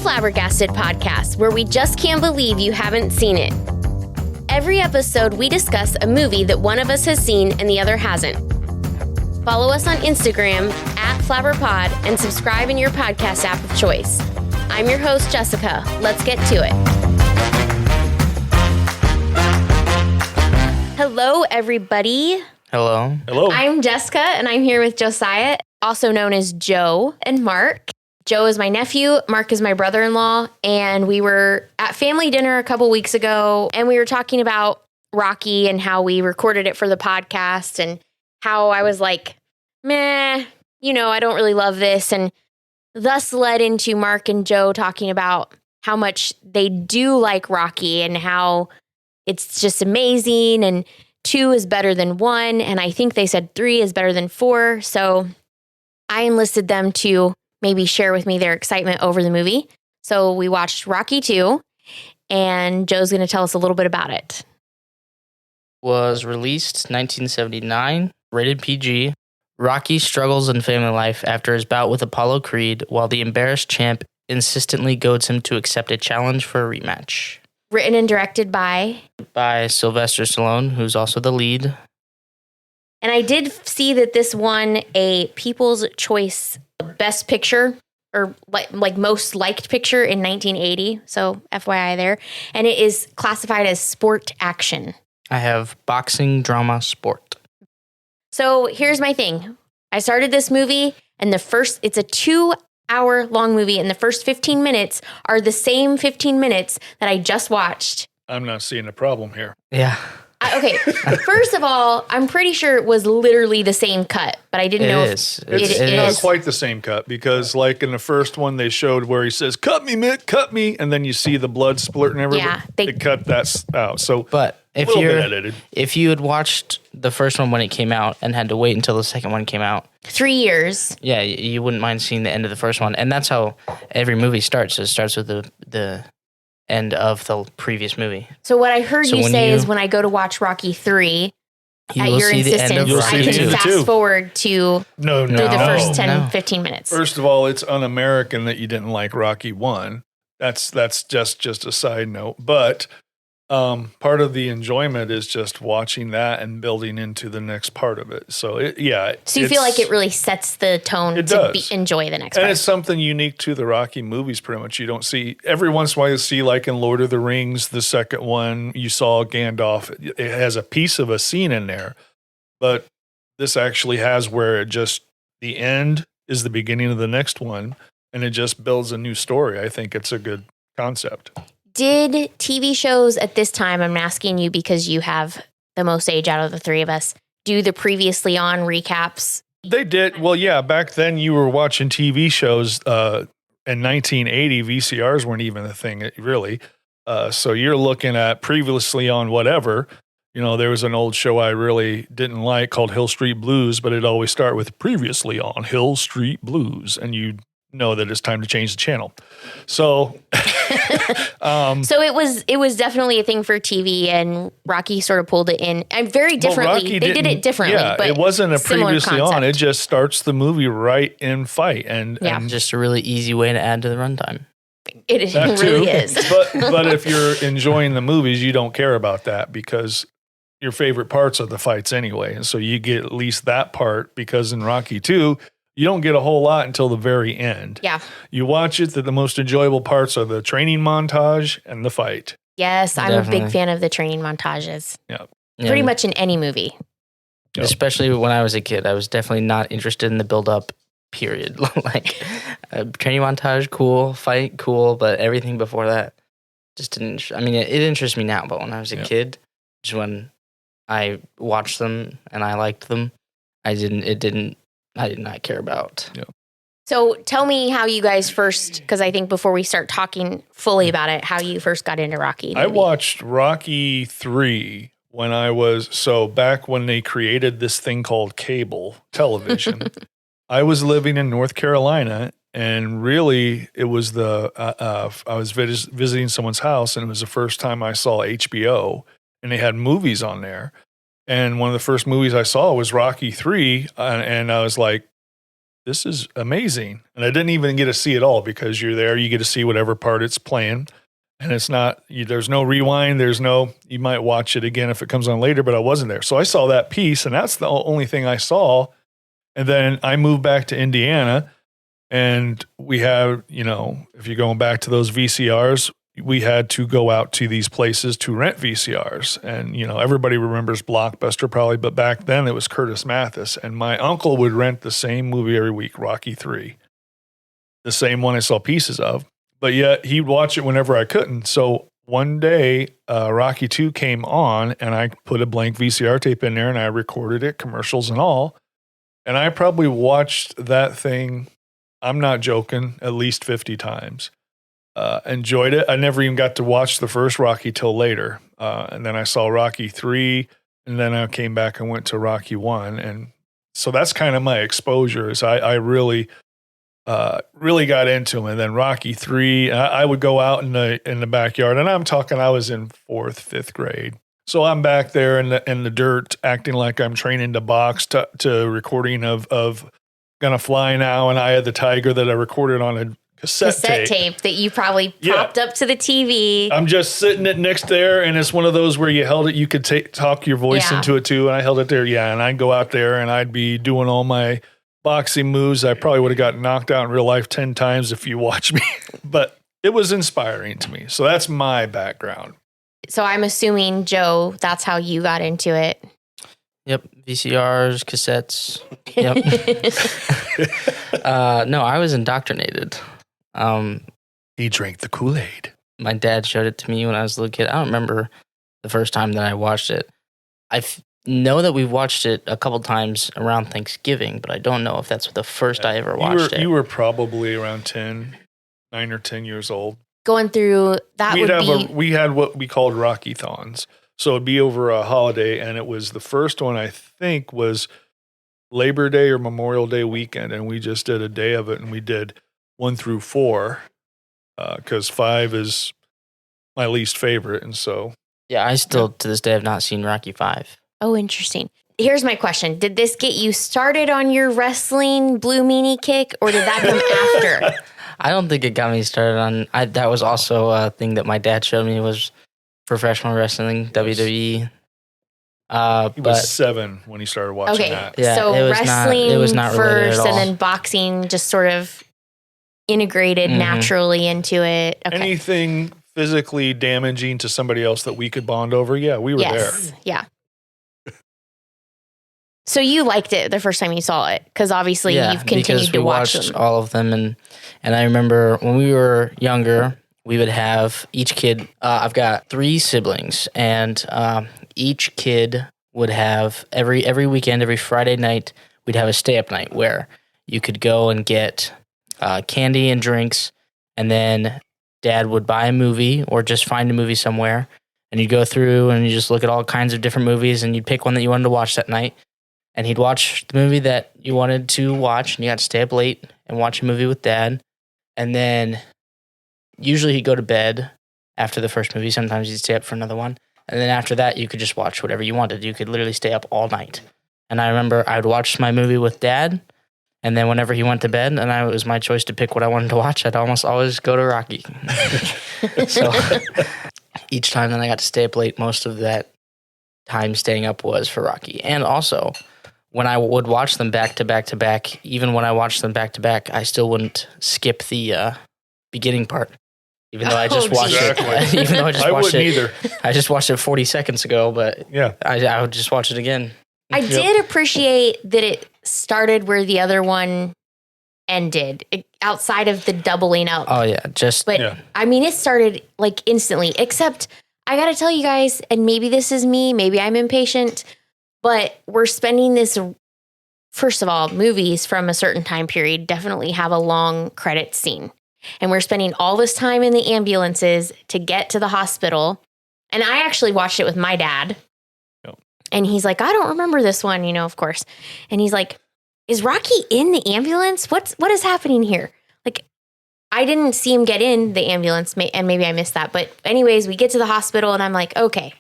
Flabbergasted podcast, where we just can't believe you haven't seen it. Every episode, we discuss a movie that one of us has seen and the other hasn't. Follow us on Instagram @FlabberPod and subscribe in your podcast app of choice. I'm your host, Jessica. Let's get to it. Hello, everybody. Hello. Hello. I'm Jessica, and I'm here with Josiah, also known as Joe, and Marc. Joe is my nephew, Marc is my brother-in-law, and we were at family dinner a couple weeks ago, and we were talking about Rocky and how we recorded it for the podcast, and how I was like, meh, I don't really love this, and thus led into Marc and Joe talking about how much they do like Rocky and how it's just amazing, and 2 is better than 1, and I think they said 3 is better than 4, so I enlisted them to maybe share with me their excitement over the movie. So we watched Rocky 2, and Joe's going to tell us a little bit about it. Was released 1979, rated PG. Rocky struggles in family life after his bout with Apollo Creed, while the embarrassed champ insistently goads him to accept a challenge for a rematch. Written and directed by Sylvester Stallone, who's also the lead. And I did see that this won a People's Choice Best Picture, or like most liked picture in 1980. So FYI there. And it is classified as sport action. I have boxing, drama, sport. So here's my thing. I started this movie, and it's a 2-hour long movie, and the first 15 minutes are the same 15 minutes that I just watched. I'm not seeing a problem here. Yeah. Okay, first of all, I'm pretty sure it was literally the same cut, but I didn't know It's not quite the same cut, because like in the first one, they showed where he says, "Cut me, Mick, cut me," and then you see the blood splurting everywhere. Yeah, they cut that out. So, but if you had watched the first one when it came out and had to wait until the second one came out, 3 years. Yeah, you wouldn't mind seeing the end of the first one, and that's how every movie starts. It starts with the end of the previous movie. So what I heard you say is when I go to watch Rocky 3 at your insistence, I can fast forward to the first 10, 15 minutes. First of all, it's un-American that you didn't like Rocky 1. That's just a side note. But part of the enjoyment is just watching that and building into the next part of it. So, So you feel like it really sets the tone to enjoy the next part. And it's something unique to the Rocky movies, pretty much. You don't see, every once in a while you see, like in Lord of the Rings, the second one, you saw Gandalf. It has a piece of a scene in there. But this actually has where the end is the beginning of the next one, and it just builds a new story. I think it's a good concept. Did TV shows at this time, I'm asking you because you have the most age out of the 3 of us, do the previously on recaps? They did. Well, yeah, back then you were watching TV shows. In 1980, VCRs weren't even a thing, really. So you're looking at previously on whatever. There was an old show I really didn't like called Hill Street Blues, but it'd always start with previously on Hill Street Blues, and you know that it's time to change the channel. So so it was definitely a thing for TV, and Rocky sort of pulled it in very differently. They did it differently. Yeah, but it wasn't a previously concept. on. It just starts the movie right in fight, and just a really easy way to add to the runtime. It really is. but if you're enjoying the movies, you don't care about that because your favorite parts are the fights anyway, and so you get at least that part, because in Rocky 2, you don't get a whole lot until the very end. Yeah. You watch it, the most enjoyable parts are the training montage and the fight. Yes, I'm a big fan of the training montages. Yeah. Pretty much in any movie. Yep. Especially when I was a kid. I was definitely not interested in the build-up period. Like, training montage, cool. Fight, cool. But everything before that just didn't... it interests me now, but when I was a kid, just when I watched them and I liked them, I did not care about. Yeah. So tell me how you guys first, because I think before we start talking fully about it, how you first got into Rocky. Maybe. I watched Rocky 3 when back when they created this thing called cable television. I was living in North Carolina, and really it was I was visiting someone's house, and it was the first time I saw HBO, and they had movies on there. And one of the first movies I saw was Rocky 3, and I was like, this is amazing. And I didn't even get to see it all because you're there, you get to see whatever part it's playing. And it's not, there's no rewind. You might watch it again if it comes on later, but I wasn't there. So I saw that piece, and that's the only thing I saw. And then I moved back to Indiana, and we have, if you're going back to those VCRs, we had to go out to these places to rent VCRs. And, everybody remembers Blockbuster probably, but back then it was Curtis Mathis. And my uncle would rent the same movie every week, Rocky III, the same one I saw pieces of. But yet he'd watch it whenever I couldn't. So one day, Rocky II came on, and I put a blank VCR tape in there, and I recorded it, commercials and all. And I probably watched that thing, I'm not joking, at least 50 times. Enjoyed it. I never even got to watch the first Rocky till later. And then I saw Rocky III, and then I came back and went to Rocky I. And so that's kind of my exposure, is I really got into him. And then Rocky III, I would go out in the backyard, and I'm talking, I was in 4th, 5th grade. So I'm back there in the dirt, acting like I'm training to box, to recording of Gonna Fly Now and Eye of the Tiger that I recorded on a cassette tape that you probably propped up to the TV. I'm just sitting it next there, and it's one of those where you held it, you could talk your voice into it too, and I held it there, and I'd go out there, and I'd be doing all my boxing moves. I probably would have gotten knocked out in real life 10 times if you watch me, but it was inspiring to me. So that's my background. So I'm assuming, Joe, that's how you got into it. Yep. VCRs, cassettes. Yep. No, I was indoctrinated. He drank the Kool-Aid. My dad showed it to me when I was a little kid. I don't remember the first time that I watched it. Know that we've watched it a couple times around Thanksgiving, but I don't know if that's the first I ever watched it. You were probably around 9 or 10 years old. Going through that we had what we called Rocky-thons. So it'd be over a holiday, and it was the first one, I think, was Labor Day or Memorial Day weekend, and we just did a day of it, and we did 1 through 4, because 5 is my least favorite, and so. Yeah, I still, to this day, have not seen Rocky 5. Oh, interesting. Here's my question. Did this get you started on your wrestling Blue Meanie kick, or did that come after? I don't think it got me started on. That was also a thing that my dad showed me, was professional wrestling, WWE. He was 7 when he started watching that. Yeah, so wrestling it was not first, and then boxing just sort of integrated naturally into it. Okay. Anything physically damaging to somebody else that we could bond over, we were there. Yeah. So you liked it the first time you saw it, because obviously you've continued to watch them. Watched all of them, and I remember when we were younger, we would have each kid. I've got 3 siblings, and each kid would have every weekend, every Friday night, we'd have a stay-up night where you could go and get candy and drinks, and then Dad would buy a movie or just find a movie somewhere, and you'd go through and you just look at all kinds of different movies, and you'd pick one that you wanted to watch that night. And he'd watch the movie that you wanted to watch, and you got to stay up late and watch a movie with Dad. And then usually he'd go to bed after the first movie. Sometimes he'd stay up for another one. And then after that, you could just watch whatever you wanted. You could literally stay up all night. And I remember I would watch my movie with Dad, and then whenever he went to bed, and it was my choice to pick what I wanted to watch, I'd almost always go to Rocky. So each time that I got to stay up late, most of that time staying up was for Rocky. And also, when I would watch them back to back to back, even when I watched them back to back, I still wouldn't skip the beginning part, even though I just watched it. Even though I wouldn't either. I just watched it 40 seconds ago, but I would just watch it again. I did appreciate that it started where the other one ended, outside of the doubling up. Oh yeah, I mean, it started like instantly. Except I got to tell you guys, and maybe this is me, maybe I'm impatient. But we're spending this, first of all, movies from a certain time period definitely have a long credit scene. And we're spending all this time in the ambulances to get to the hospital. And I actually watched it with my dad. Yep. And he's like, I don't remember this one, of course. And he's like, is Rocky in the ambulance? What is happening here? Like, I didn't see him get in the ambulance, and maybe I missed that. But anyways, we get to the hospital, and I'm like, okay.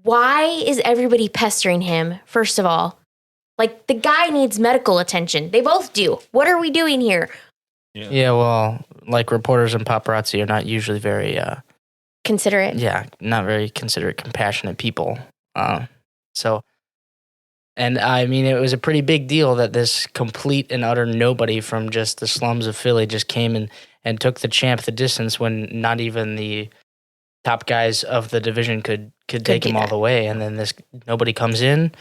Why is everybody pestering him, first of all? Like, the guy needs medical attention. They both do. What are we doing here? Yeah, well, like reporters and paparazzi are not usually very considerate. Yeah, not very considerate, compassionate people. So, and I mean, it was a pretty big deal that this complete and utter nobody from just the slums of Philly just came and took the champ the distance when not even the top guys of the division could take him all the way. And then this nobody comes in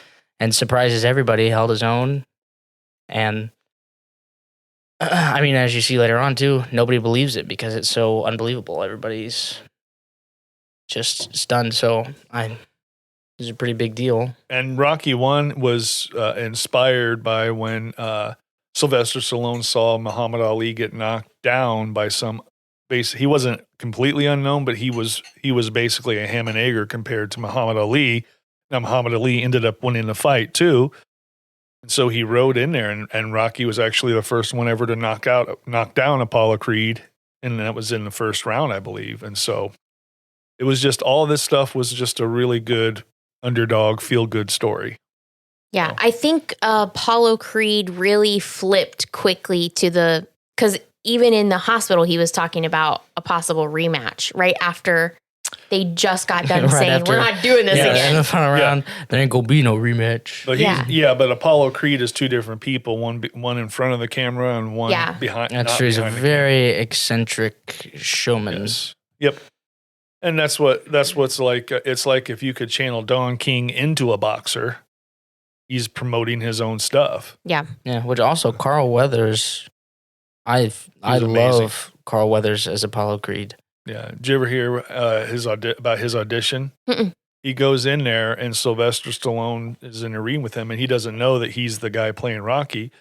and surprises everybody, held his own. And I mean, as you see later on too, nobody believes it because it's so unbelievable. Everybody's just stunned. So it was a pretty big deal. And Rocky 1 was inspired by when Sylvester Stallone saw Muhammad Ali get knocked down by some he wasn't completely unknown, but he was basically a ham and egger compared to Muhammad Ali. Now Muhammad Ali ended up winning the fight too. And so he rode in there, and Rocky was actually the first one ever to knock down Apollo Creed, and that was in the first round, I believe. And so it was just, all this stuff was just a really good underdog, feel-good story. Yeah, I think Apollo Creed really flipped quickly because even in the hospital, he was talking about a possible rematch right after they just got done saying, we're not doing this again. In the final round, there ain't gonna be no rematch. But but Apollo Creed is two different people, one in front of the camera and one behind. That's true. He's a very eccentric showman. Yes. Yep. And that's what's like. It's like if you could channel Don King into a boxer, he's promoting his own stuff. Yeah. Yeah. Which also Carl Weathers, I love Carl Weathers as Apollo Creed. Yeah. Did you ever hear about his audition? Mm-mm. He goes in there and Sylvester Stallone is in a ring with him and he doesn't know that he's the guy playing Rocky.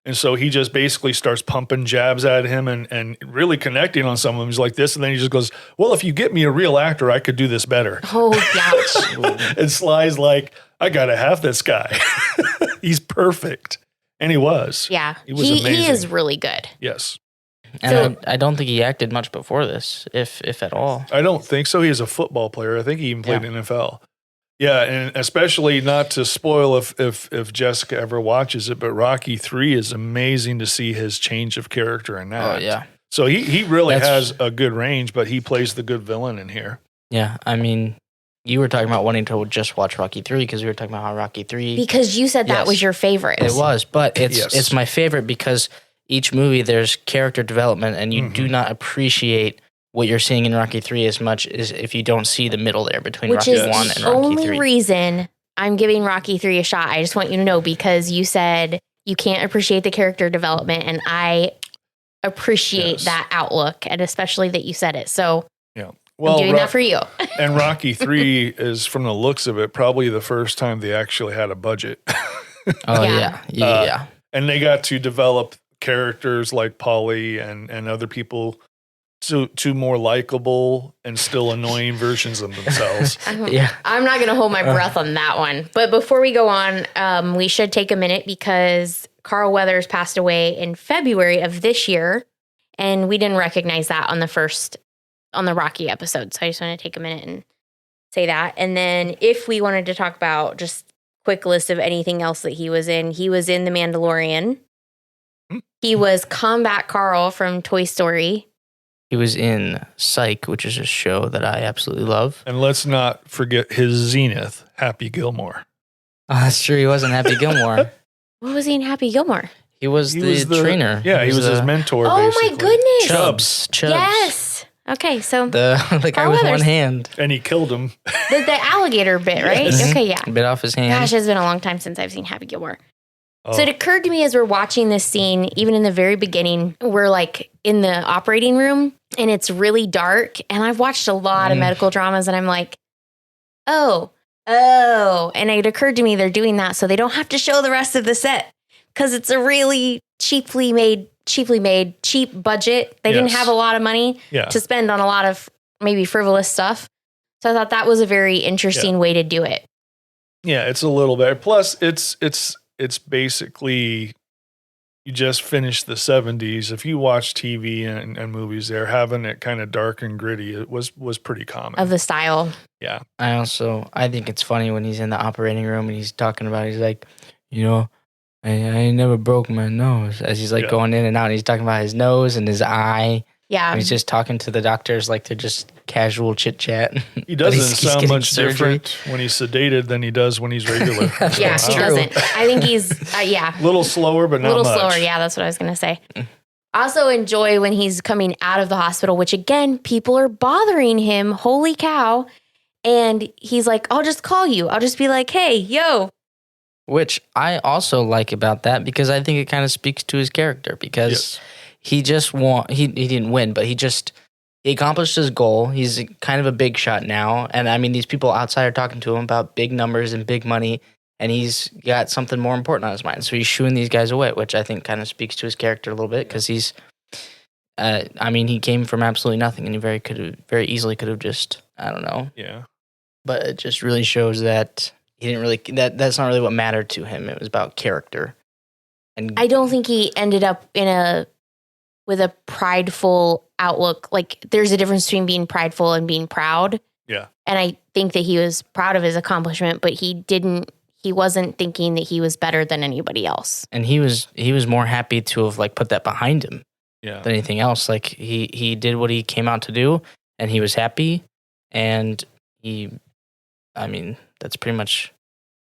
And so he just basically starts pumping jabs at him and really connecting on some of them. He's like this. And then he just goes, well, if you get me a real actor, I could do this better. Oh, ouch. And Sly's like, I got to have this guy. He's perfect. And he was. Yeah. He was amazing. He is really good. Yes. And I don't think he acted much before this, if at all. I don't think so. He is a football player. I think he even played in the NFL. Yeah, and especially not to spoil if Jessica ever watches it, but Rocky 3 is amazing to see his change of character in that. Oh, yeah. So he really has a good range, but he plays the good villain in here. Yeah, I mean, you were talking about wanting to just watch Rocky 3 because we were talking about how Rocky 3... Because you said that was your favorite. It was, but it's my favorite because each movie there's character development and you do not appreciate what you're seeing in Rocky 3 as much as if you don't see the middle there between Rocky 1 and Rocky 3. Which is the only reason I'm giving Rocky 3 a shot. I just want you to know because you said you can't appreciate the character development and I appreciate that outlook and especially that you said it. So well, I'm doing that for you. And Rocky 3 is, from the looks of it, probably the first time they actually had a budget. Yeah. And they got to develop characters like Paulie and other people to more likable and still annoying versions of themselves. I'm not going to hold my breath on that one. But before we go on, we should take a minute because Carl Weathers passed away in February of this year. And we didn't recognize that on the Rocky episode. So I just want to take a minute and say that. And then if we wanted to talk about just quick list of anything else that he was in The Mandalorian. He was Combat Carl from Toy Story. He was in Psych, which is a show that I absolutely love. And let's not forget his zenith, Happy Gilmore. Oh, that's true. He wasn't Happy Gilmore. What was he in Happy Gilmore? He was the trainer. Yeah, he was his mentor, basically. Oh, my goodness. Chubbs. Yes. Okay, so... The guy with one hand. And he killed him. The alligator bit, right? Yes. Okay, yeah. Bit off his hand. Gosh, it's been a long time since I've seen Happy Gilmore. So it occurred to me as we're watching this scene, even in the very beginning, we're like in the operating room and it's really dark. And I've watched a lot of medical dramas and I'm like, oh. And it occurred to me they're doing that so they don't have to show the rest of the set because it's a really cheap budget. They didn't have a lot of money to spend on a lot of maybe frivolous stuff. So I thought that was a very interesting way to do it. Yeah, it's a little bit. Plus, it's basically, you just finished the 70s. If you watch TV and movies there, having it kind of dark and gritty, it was pretty common. Of the style. Yeah. I think it's funny when he's in the operating room and he's talking about, he's like, I never broke my nose. As he's like going in and out, and he's talking about his nose and his eye. Yeah. And he's just talking to the doctors like they're just casual chit chat. He doesn't sound much different when he's sedated than he does when he's regular. Yeah, he doesn't. I think he's, A little slower, but not much. A little slower, yeah, that's what I was going to say. I also enjoy when he's coming out of the hospital, which again, people are bothering him. Holy cow. And he's like, I'll just call you. I'll just be like, hey, yo. Which I also like about that because I think it kind of speaks to his character because he just he didn't win, but he accomplished his goal. He's kind of a big shot now. And I mean, these people outside are talking to him about big numbers and big money, and he's got something more important on his mind. So he's shooing these guys away, which I think kind of speaks to his character a little bit because he's, I mean, he came from absolutely nothing and he very easily could have just, I don't know. Yeah. But it just really shows that he didn't really, that's not really what mattered to him. It was about character. And I don't think he ended up with a prideful outlook. Like there's a difference between being prideful and being proud. Yeah. And I think that he was proud of his accomplishment, but he wasn't thinking that he was better than anybody else. And he was more happy to have like put that behind him than anything else. Like he did what he came out to do and he was happy. And that's pretty much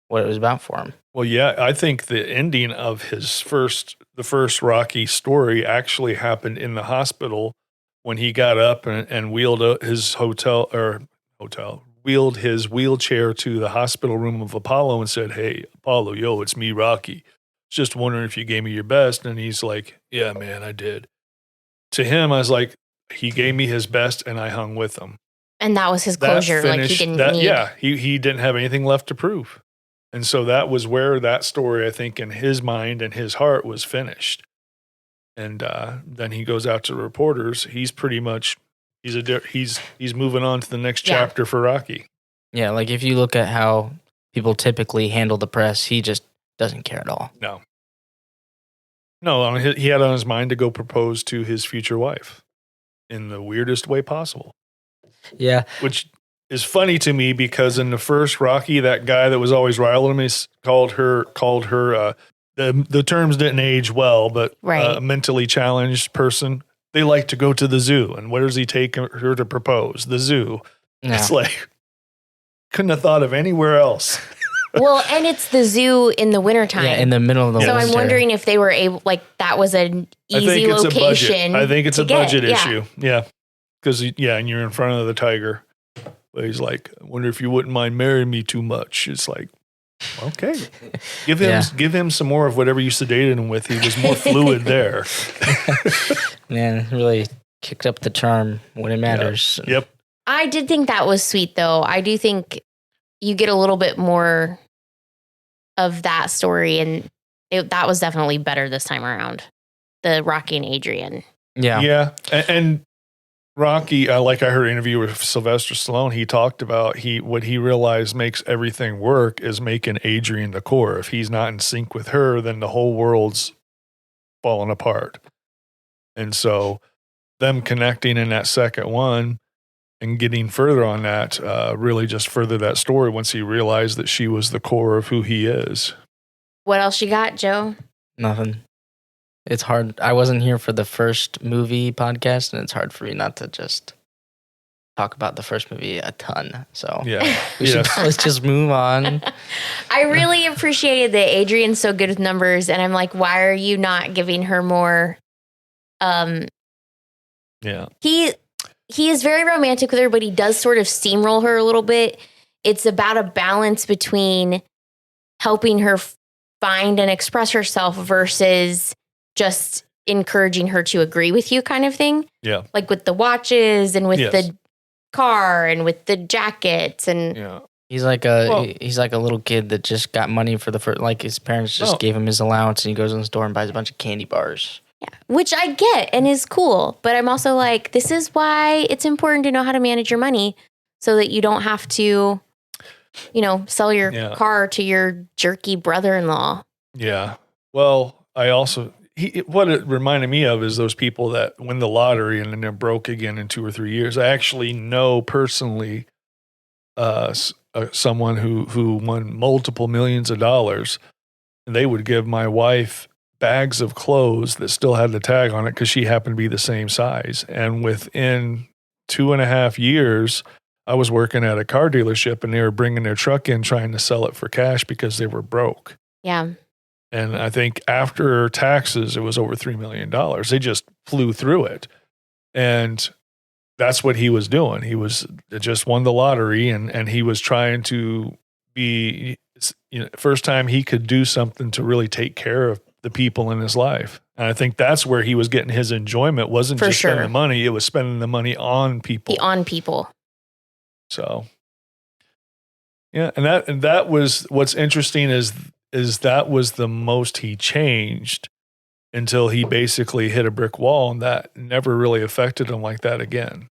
what it was about for him. Well, yeah, I think the ending of the first Rocky story actually happened in the hospital when he got up and wheeled his wheeled his wheelchair to the hospital room of Apollo and said, "Hey, Apollo, yo, it's me, Rocky. Just wondering if you gave me your best." And he's like, "Yeah, man, I did." To him, I was like, he gave me his best and I hung with him. And that was his closure. Like he didn't need. Yeah, he didn't have anything left to prove. And so that was where that story, I think, in his mind and his heart was finished. And then he goes out to reporters. He's pretty much, he's moving on to the next chapter for Rocky. Yeah, like if you look at how people typically handle the press, he just doesn't care at all. No, he had on his mind to go propose to his future wife in the weirdest way possible. Yeah. Which is funny to me because in the first Rocky, that guy that was always riling him called her the terms didn't age well, but a mentally challenged person. They like to go to the zoo. And where does he take her to propose? The zoo. Yeah. It's like, couldn't have thought of anywhere else. Well, and it's the zoo in the wintertime. Yeah, in the middle of the winter. So I'm wondering if they were able, like, that was an easy location. I think it's a budget issue. Yeah. Because, and you're in front of the tiger. But he's like, I wonder if you wouldn't mind marrying me too much. It's like, okay. Give him some more of whatever you sedated him with. He was more fluid there. Man, really kicked up the charm when it matters. Yeah. Yep. I did think that was sweet, though. I do think you get a little bit more of that story, and that was definitely better this time around. The Rocky and Adrian. Yeah. Yeah. And Rocky, like I heard an interview with Sylvester Stallone, he talked about what he realized makes everything work is making Adrian the core. If he's not in sync with her, then the whole world's falling apart. And so them connecting in that second one and getting further on that really just furthered that story once he realized that she was the core of who he is. What else you got, Joe? Nothing. It's hard. I wasn't here for the first movie podcast, and it's hard for me not to just talk about the first movie a ton. So let's just move on. I really appreciated that Adrian's so good with numbers, and I'm like, why are you not giving her more? He is very romantic with her, but he does sort of steamroll her a little bit. It's about a balance between helping her find and express herself versus just encouraging her to agree with you kind of thing. Yeah. Like with the watches and with the car and with the jackets and he's like a little kid that just got money for the first, like his parents just gave him his allowance and he goes in the store and buys a bunch of candy bars. Yeah. Which I get and is cool, but I'm also like, this is why it's important to know how to manage your money so that you don't have to, sell your car to your jerky brother-in-law. Yeah. Well, I also, what it reminded me of is those people that win the lottery and then they're broke again in 2 or 3 years. I actually know personally someone who won multiple millions of dollars and they would give my wife bags of clothes that still had the tag on it because she happened to be the same size. And within 2.5 years, I was working at a car dealership and they were bringing their truck in trying to sell it for cash because they were broke. Yeah. And I think after taxes, it was over $3 million. They just flew through it. And that's what he was doing. He was just won the lottery and he was trying to be, first time he could do something to really take care of the people in his life. And I think that's where he was getting his enjoyment. Wasn't For just sure. spending the money, it was spending the money on people. On people. So, yeah. And that was, what's interesting is that was the most he changed until he basically hit a brick wall, and that never really affected him like that again.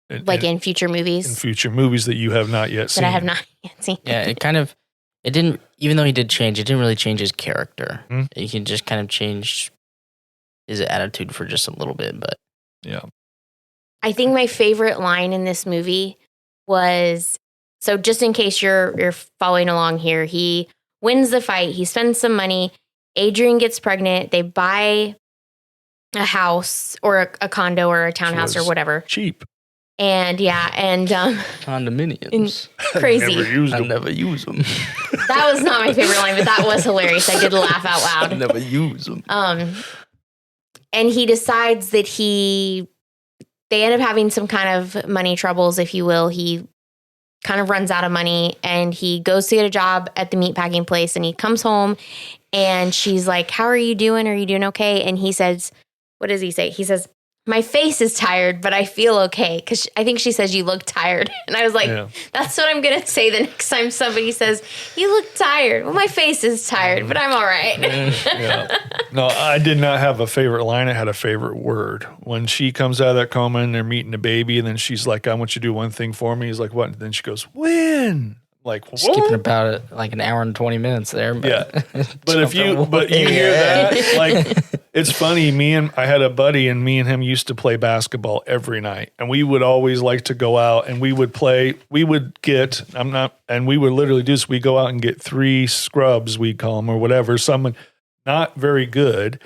In future movies? In future movies that you have not yet seen. That I have not yet seen. Yeah, it didn't, even though he did change, it didn't really change his character. Hmm. He can just kind of change his attitude for just a little bit, but. Yeah. I think my favorite line in this movie was, so just in case you're following along here, he wins the fight, he spends some money, Adrian gets pregnant, they buy a house or a condo or a townhouse or whatever. Cheap. And Condominiums. Crazy. I never use them. That was not my favorite line, but that was hilarious. I did laugh out loud. I never use them. And he decides that they end up having some kind of money troubles, if you will. He kind of runs out of money and he goes to get a job at the meatpacking place and he comes home and she's like, how are you doing? Are you doing okay? And he says, what does he say? He says, my face is tired, but I feel okay. Because I think she says, you look tired. And I was like, That's what I'm going to say the next time somebody says, you look tired. Well, my face is tired, but I'm all right. Yeah. No, I did not have a favorite line. I had a favorite word. When she comes out of that coma and they're meeting the baby, and then she's like, I want you to do one thing for me. He's like, what? And then she goes, when? Like, what? Skipping about it like an hour and 20 minutes there. But yeah. But you hear that, like, it's funny. I had a buddy and me and him used to play basketball every night. And we would always like to go out and we would literally do this. We go out and get 3 scrubs, we call them, or whatever. Someone not very good.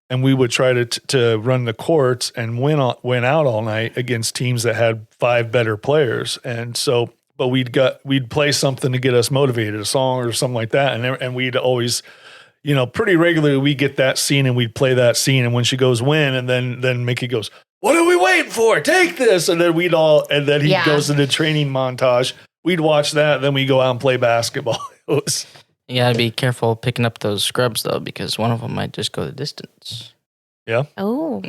And we would try to run the courts and win out all night against teams that had 5 better players. And so, but we'd play something to get us motivated, a song or something like that. And we'd always, pretty regularly we get that scene and we'd play that scene. And when she goes win, and then Mickey goes, what are we waiting for? Take this. And then then he goes into training montage. We'd watch that. Then we go out and play basketball. You gotta be careful picking up those scrubs though, because one of them might just go the distance. Yeah. Oh,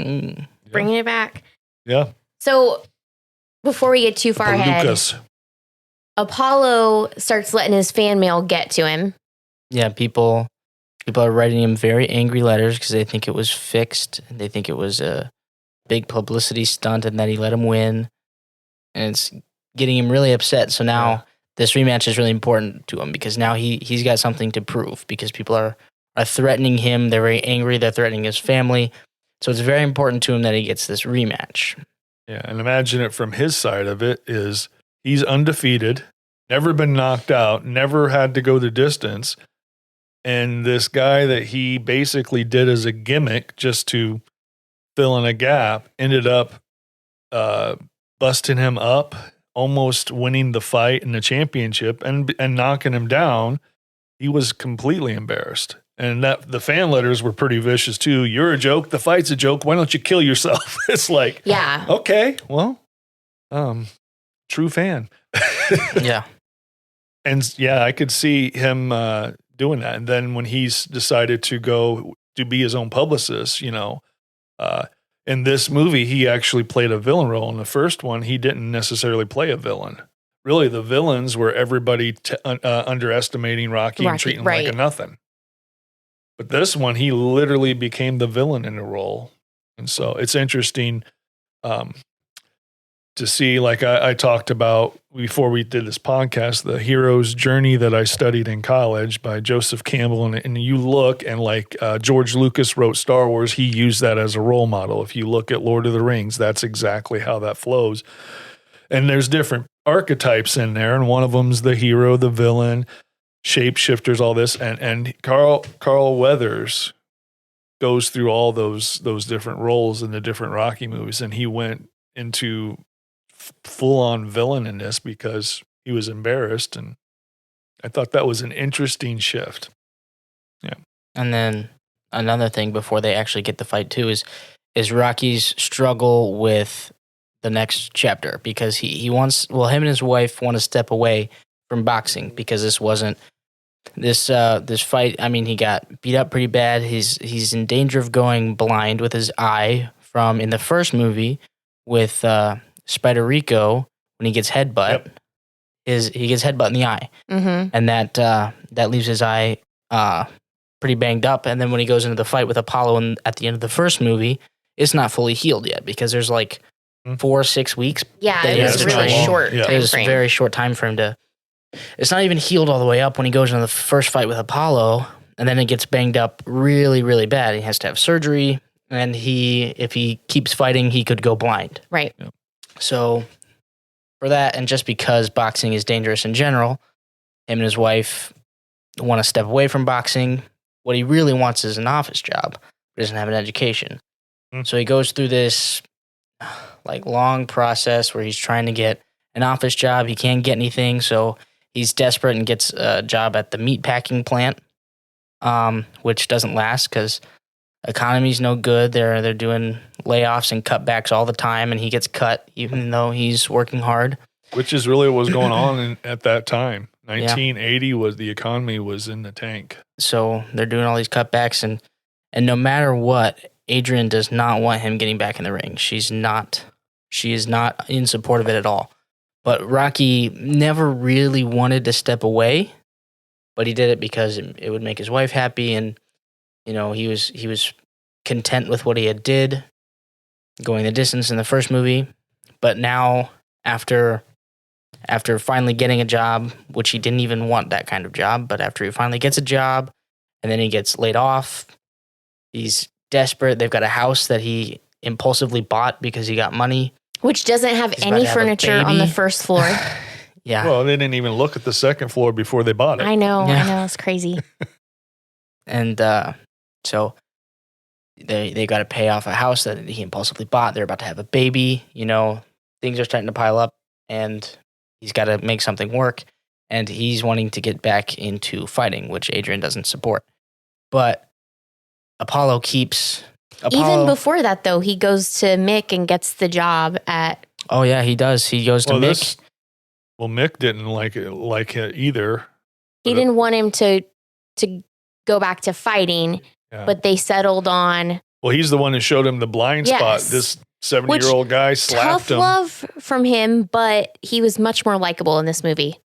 bringing it back. Yeah. So before we get too far ahead, Lucas. Apollo starts letting his fan mail get to him. Yeah, people are writing him very angry letters because they think it was fixed. And they think it was a big publicity stunt and that he let him win. And it's getting him really upset. So now this rematch is really important to him because now he's got something to prove because people are threatening him. They're very angry. They're threatening his family. So it's very important to him that he gets this rematch. Yeah, and imagine it from his side of it is he's undefeated, never been knocked out, never had to go the distance. And this guy that he basically did as a gimmick just to fill in a gap ended up busting him up, almost winning the fight in the championship and knocking him down. He was completely embarrassed. And that the fan letters were pretty vicious too. You're a joke. The fight's a joke. Why don't you kill yourself? It's like, okay, well, true fan. Yeah. And I could see him doing that. And then when he's decided to go to be his own publicist, in this movie, he actually played a villain role. In the first one, he didn't necessarily play a villain. Really, the villains were everybody underestimating Rocky and treating him like a nothing. But this one, he literally became the villain in the role. And so it's interesting to see, like I talked about before we did this podcast, the hero's journey that I studied in college by Joseph Campbell. And you look and like George Lucas wrote Star Wars, he used that as a role model. If you look at Lord of the Rings, that's exactly how that flows. And there's different archetypes in there. And one of them's the hero, the villain. shapeshifters, all this, and Carl Weathers goes through all those different roles in the different Rocky movies, and he went into full on villain in this because he was embarrassed, and I thought that was an interesting shift. Yeah. And then another thing before they actually get the fight too is Rocky's struggle with the next chapter, because he wants, him and his wife want to step away from boxing because this wasn't this fight. I mean, he got beat up pretty bad. He's in danger of going blind with his eye from in the first movie with Spider Rico when he gets headbutt. Yep. He gets headbutt in the eye, and that leaves his eye pretty banged up. And then when he goes into the fight with Apollo at the end of the first movie, it's not fully healed yet because there's like 4 or 6 weeks. Yeah, it was really short. Yeah. Time It was a frame. very short time frame to. It's not even healed all the way up when he goes into the first fight with Apollo, and then it gets banged up really, really bad. He has to have surgery, and if he keeps fighting, he could go blind. Right. So for that, and just because boxing is dangerous in general, him and his wife want to step away from boxing. What he really wants is an office job. He doesn't have an education. So he goes through this like long process where he's trying to get an office job. He can't get anything, so he's desperate and gets a job at the meat packing plant, which doesn't last because economy's no good. They're doing layoffs and cutbacks all the time, and he gets cut even though he's working hard. Which is really what was going on at that time. 1980 was the economy was in the tank. So they're doing all these cutbacks, and no matter what, Adrian does not want him getting back in the ring. She is not in support of it at all. But Rocky never really wanted to step away, but he did it because it would make his wife happy, and he was content with what he had did, going the distance in the first movie. But now, after finally getting a job, which he didn't even want that kind of job, but after he finally gets a job, and then he gets laid off, he's desperate. They've got a house that he impulsively bought because he got money. Which doesn't have He's about any to have a furniture on baby. the first floor. Yeah. Well, they didn't even look at the second floor before they bought it. I know, Yeah. it's crazy. And so they got to pay off a house that he impulsively bought. They're about to have a baby. Things are starting to pile up, and he's got to make something work. And he's wanting to get back into fighting, which Adrian doesn't support. But Apollo keeps... Even before that, though, he goes to Mick and gets the job at... Oh, yeah, he does. He goes to Mick. Mick didn't like it either. He didn't want him to go back to fighting, but they settled on... Well, he's the one that showed him the blind spot. Yes. This 70-year-old guy slapped tough him. love from him, but he was much more likable in this movie.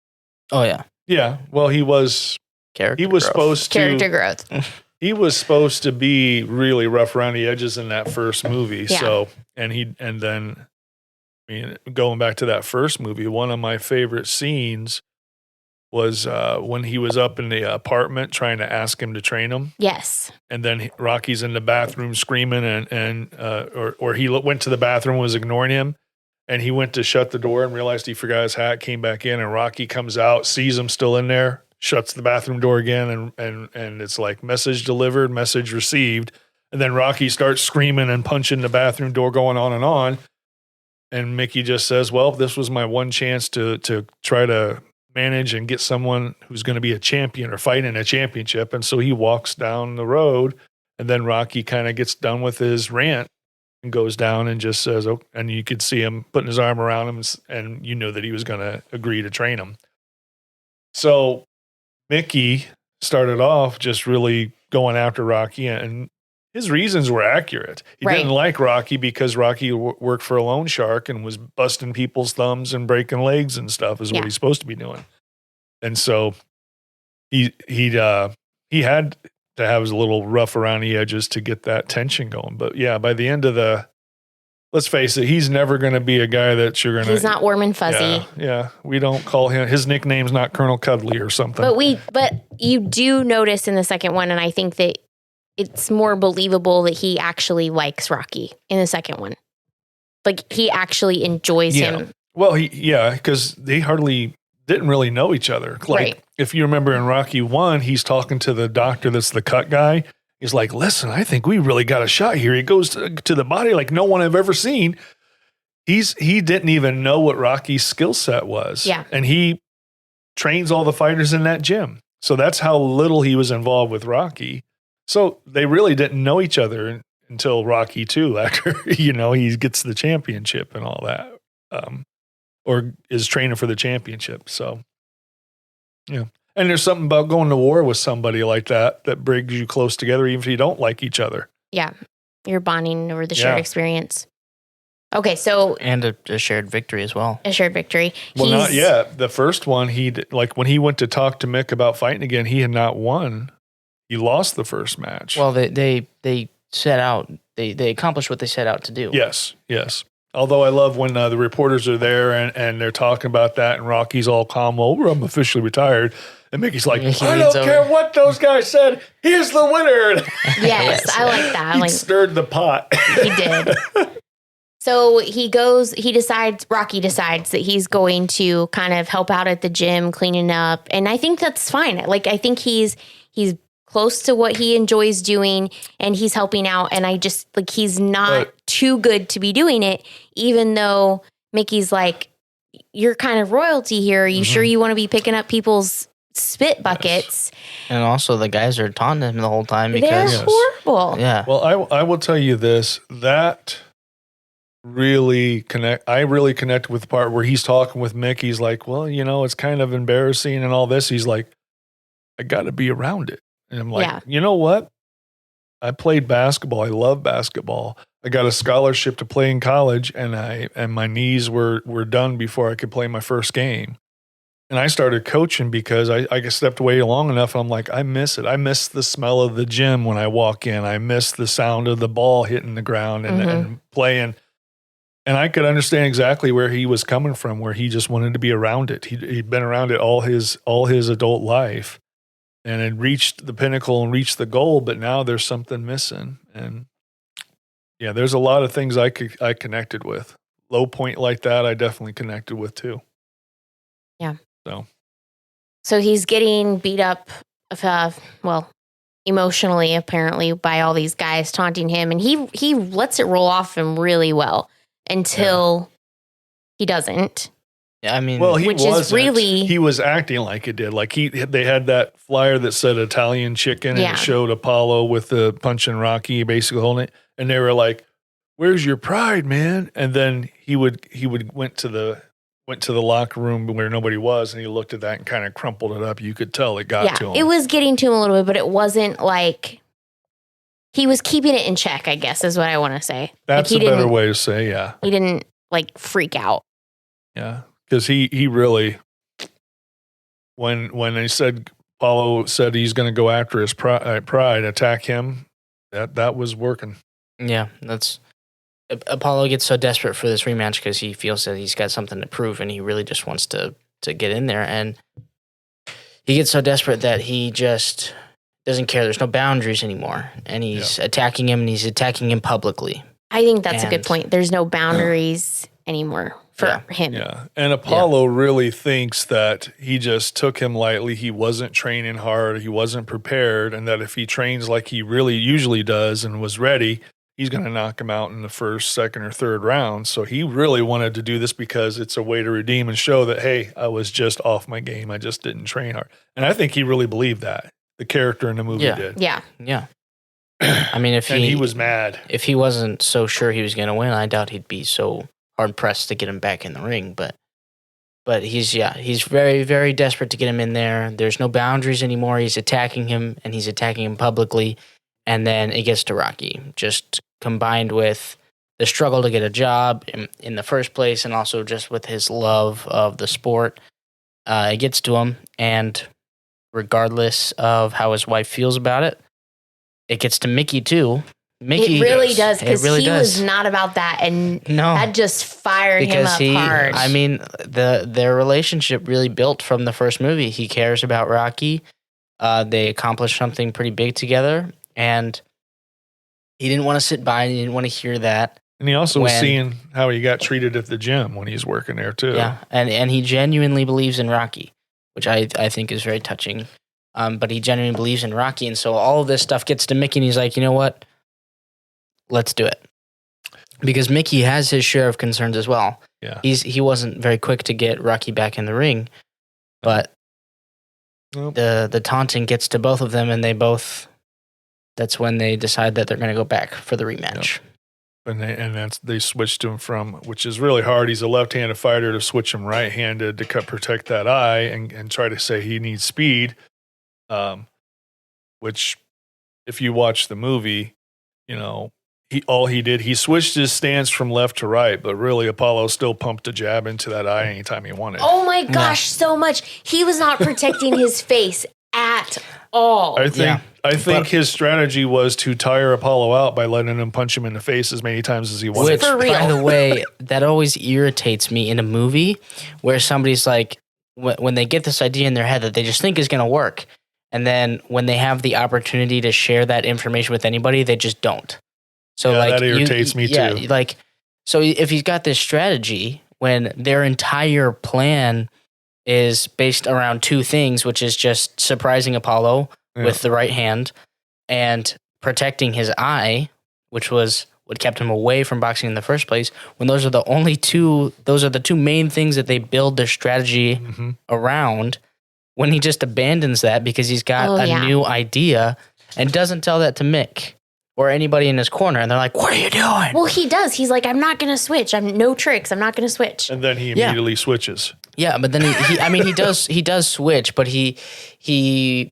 Oh, yeah. Yeah, well, he was supposed to... Character growth. He was supposed to be really rough around the edges in that first movie. Yeah. So, and then, going back to that first movie, one of my favorite scenes was when he was up in the apartment trying to ask him to train him. Yes. And then Rocky's in the bathroom screaming, or he went to the bathroom and was ignoring him. And he went to shut the door and realized he forgot his hat, came back in, and Rocky comes out, sees him still in there, shuts the bathroom door again, and it's like message delivered, message received. And then Rocky starts screaming and punching the bathroom door, going on and on. And Mickey just says, well, this was my one chance to try to manage and get someone who's going to be a champion or fight in a championship. And so he walks down the road, and then Rocky kind of gets done with his rant and goes down and just says, oh, and you could see him putting his arm around him, and you know that he was going to agree to train him. So Mickey started off just really going after Rocky, and his reasons were accurate. He didn't like Rocky because Rocky worked for a loan shark and was busting people's thumbs and breaking legs and stuff is what he's supposed to be doing. And so he had to have his little rough around the edges to get that tension going. But yeah, by the end of let's face it, he's never going to be a guy that you're going to... He's not warm and fuzzy. Yeah, we don't call him... His nickname's not Colonel Cuddly or something. But you do notice in the second one, and I think that it's more believable that he actually likes Rocky in the second one. Like, he actually enjoys him. Well, because they hardly didn't really know each other. Like, Right. if you remember in Rocky 1, he's talking to the doctor that's the cut guy. He's like, listen, I think we really got a shot here. He goes to the body like no one I've ever seen. He didn't even know what Rocky's skill set was. Yeah. And he trains all the fighters in that gym. So that's how little he was involved with Rocky. So they really didn't know each other until Rocky 2 after, he gets the championship and all that. Or is training for the championship. So, yeah. And there's something about going to war with somebody like that brings you close together, even if you don't like each other. Yeah. You're bonding over the shared experience. Okay, so... And a shared victory as well. A shared victory. Well, not yet. The first one, when he went to talk to Mick about fighting again, he had not won. He lost the first match. Well, they set out, they accomplished what they set out to do. Yes. Although I love when the reporters are there and they're talking about that and Rocky's all calm, I'm officially retired. And Mickey's like, I don't care what those guys said. He's the winner. Yes, I like that. He stirred the pot. He did. So Rocky decides that he's going to kind of help out at the gym, cleaning up. And I think that's fine. Like, I think he's close to what he enjoys doing and he's helping out. And I just, like, he's not too good to be doing it, even though Mickey's like, you're kind of royalty here. Are you sure you want to be picking up people's spit buckets? And also the guys are taunting him the whole time because they're horrible. Yeah. Well, I will tell you this, that I really connect with the part where he's talking with Mick. He's like, well, it's kind of embarrassing and all this. He's like, I got to be around it. And I'm like, you know what? I played basketball. I love basketball. I got a scholarship to play in college and my knees were done before I could play my first game. And I started coaching because I stepped away long enough. And I'm like, I miss it. I miss the smell of the gym when I walk in. I miss the sound of the ball hitting the ground and playing. And I could understand exactly where he was coming from, where he just wanted to be around it. He'd been around it all his adult life and had reached the pinnacle and reached the goal, but now there's something missing. And yeah, there's a lot of things I connected with. Low point like that, I definitely connected with too. Yeah. So he's getting beat up, emotionally, apparently, by all these guys taunting him, and he lets it roll off him really well. Until he doesn't. Yeah, I mean, he was acting like it did. Like they had that flyer that said Italian chicken and it showed Apollo with the punching Rocky basically holding it. And they were like, where's your pride, man? And then he went to the locker room where nobody was and he looked at that and kind of crumpled it up. You could tell it got to him. It was getting to him a little bit, but it wasn't like he was keeping it in check, I guess, is what I want to say. That's a better way to say, yeah. He didn't, freak out. Yeah, because he really, when they said, Apollo said he's going to go after his pride, attack him, that was working. Yeah, Apollo gets so desperate for this rematch because he feels that he's got something to prove and he really just wants to get in there. And he gets so desperate that he just doesn't care. There's no boundaries anymore. And he's attacking him, and he's attacking him publicly. I think that's a good point. There's no boundaries anymore for him. Yeah. And Apollo really thinks that he just took him lightly. He wasn't training hard. He wasn't prepared. And that if he trains like he really usually does and was ready, he's going to knock him out in the first, second, or third round. So he really wanted to do this because it's a way to redeem and show that, hey, I was just off my game. I just didn't train hard. And I think he really believed that. The character in the movie did. Yeah. I mean, he was mad. If he wasn't so sure he was going to win, I doubt he'd be so hard pressed to get him back in the ring. But he's very, very desperate to get him in there. There's no boundaries anymore. He's attacking him, and he's attacking him publicly. And then it gets to Rocky, just combined with the struggle to get a job in the first place, and also just with his love of the sport. It gets to him, and regardless of how his wife feels about it, it gets to Mickey too. It really does, because he was not about that, and that just fired him up hard. I mean, their relationship really built from the first movie. He cares about Rocky. They accomplished something pretty big together, and he didn't want to sit by, and he didn't want to hear that. And he also was When- seeing how he got treated at the gym when he's working there too. Yeah, and he genuinely believes in Rocky, which I think is very touching. But he genuinely believes in Rocky, and so all of this stuff gets to Mickey, and he's like, you know what? Let's do it. Because Mickey has his share of concerns as well. Yeah. He wasn't very quick to get Rocky back in the ring, but Nope. the taunting gets to both of them, and that's when they decide that they're going to go back for the rematch. And they switched him from, which is really hard. He's a left-handed fighter, to switch him right-handed to protect that eye and try to say he needs speed. Which, if you watch the movie, you know, he switched his stance from left to right, but really Apollo still pumped a jab into that eye anytime he wanted. Oh my gosh, so much. He was not protecting his face at all. I think his strategy was to tire Apollo out by letting him punch him in the face as many times as he wanted. Which, For real. by the way, that always irritates me in a movie where somebody's like, when they get this idea in their head that they just think is going to work, and then when they have the opportunity to share that information with anybody, they just don't. So Yeah, like that irritates me yeah, too. Like, so if he's got this strategy when their entire plan is based around two things, which is just surprising Apollo with the right hand and protecting his eye, which was what kept him away from boxing in the first place, when those are the two main things that they build their strategy around, when he just abandons that because he's got a new idea and doesn't tell that to Mick or anybody in his corner, and they're like, what are you doing? Well, he does. He's like, I'm not going to switch. I'm no tricks. I'm not going to switch. And then he immediately switches. Yeah, but then he does switch, but he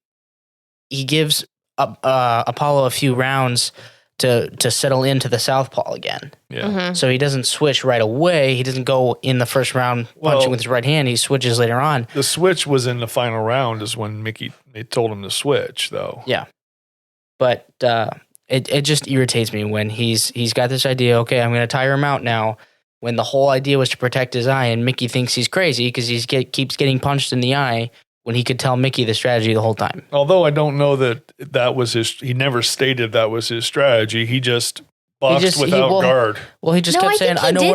gives Apollo a few rounds to settle into the southpaw again. Yeah. So he doesn't switch right away. He doesn't go in the first round punching with his right hand. He switches later on. The switch was in the final round is when they told him to switch, though. Yeah. But it just irritates me when he's got this idea, okay, I'm going to tire him out now, when the whole idea was to protect his eye, and Mickey thinks he's crazy because keeps getting punched in the eye when he could tell Mickey the strategy the whole time. Although I don't know that was he never stated that was his strategy. He just boxed without guard. Well, he just kept saying, I know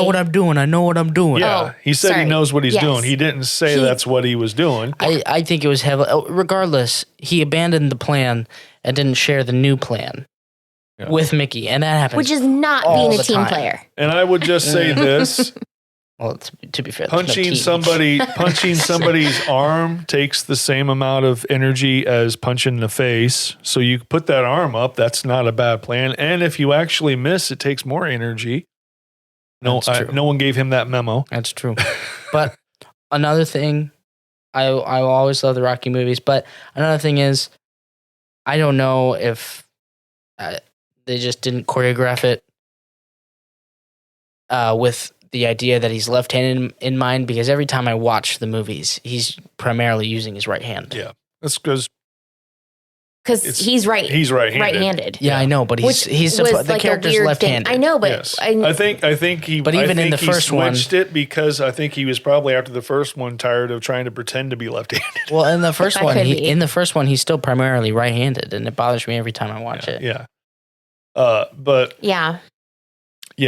what I'm doing. I know what I'm doing. Yeah, he said he knows what he's doing. He didn't say that's what he was doing. I think it was heavy. Regardless, he abandoned the plan and didn't share the new plan with Mickey, and that happens. Which is not being a team player. And I would just say this. Well, to be fair, punching somebody's arm takes the same amount of energy as punching the face. So you put that arm up. That's not a bad plan. And if you actually miss, it takes more energy. No one gave him that memo. That's true. But another thing, I always love the Rocky movies. But another thing is, I don't know if they just didn't choreograph it with the idea that he's left-handed in mind, because every time I watch the movies, he's primarily using his right hand. Yeah, that's because he's right. He's right-handed. Right-handed. Yeah, I know, but the character's left-handed. I know, but yes. I think he. But even in the first one, switched it because I think he was probably after the first one tired of trying to pretend to be left-handed. Well, in the first one, he's still primarily right-handed, and it bothers me every time I watch it. Yeah. But yeah,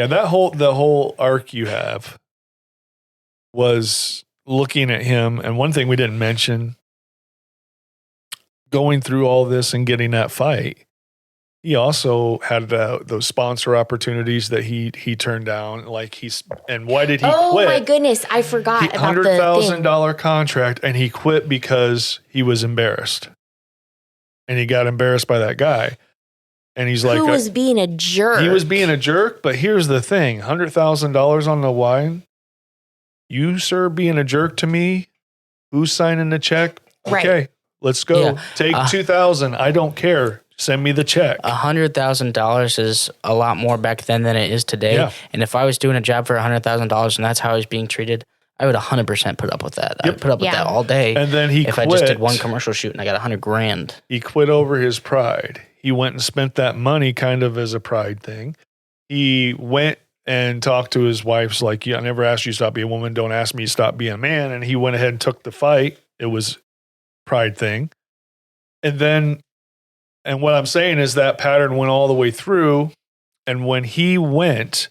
the whole arc you have was looking at him, and one thing we didn't mention, going through all this and getting that fight, he also had those sponsor opportunities that he turned down. And why did he quit? Oh my goodness, I forgot about the $100,000 contract, and he quit because he was embarrassed, and he got embarrassed by that guy. And he's like, who was being a jerk? He was being a jerk, but here's the thing: $100,000 on the line. You, sir, being a jerk to me. Who's signing the check? Okay, let's go. Yeah. Take $2,000. I don't care. Send me the check. $100,000 is a lot more back then than it is today. Yeah. And if I was doing a job for $100,000 and that's how I was being treated, I would 100% put up with that. I would put up with that all day. And then if I just did one commercial shoot and I got $100,000. He quit over his pride. He went and spent that money kind of as a pride thing. He went and talked to his wife's like, I never asked you to stop being a woman. Don't ask me to stop being a man. And he went ahead and took the fight. It was pride thing. And what I'm saying is that pattern went all the way through. And when he went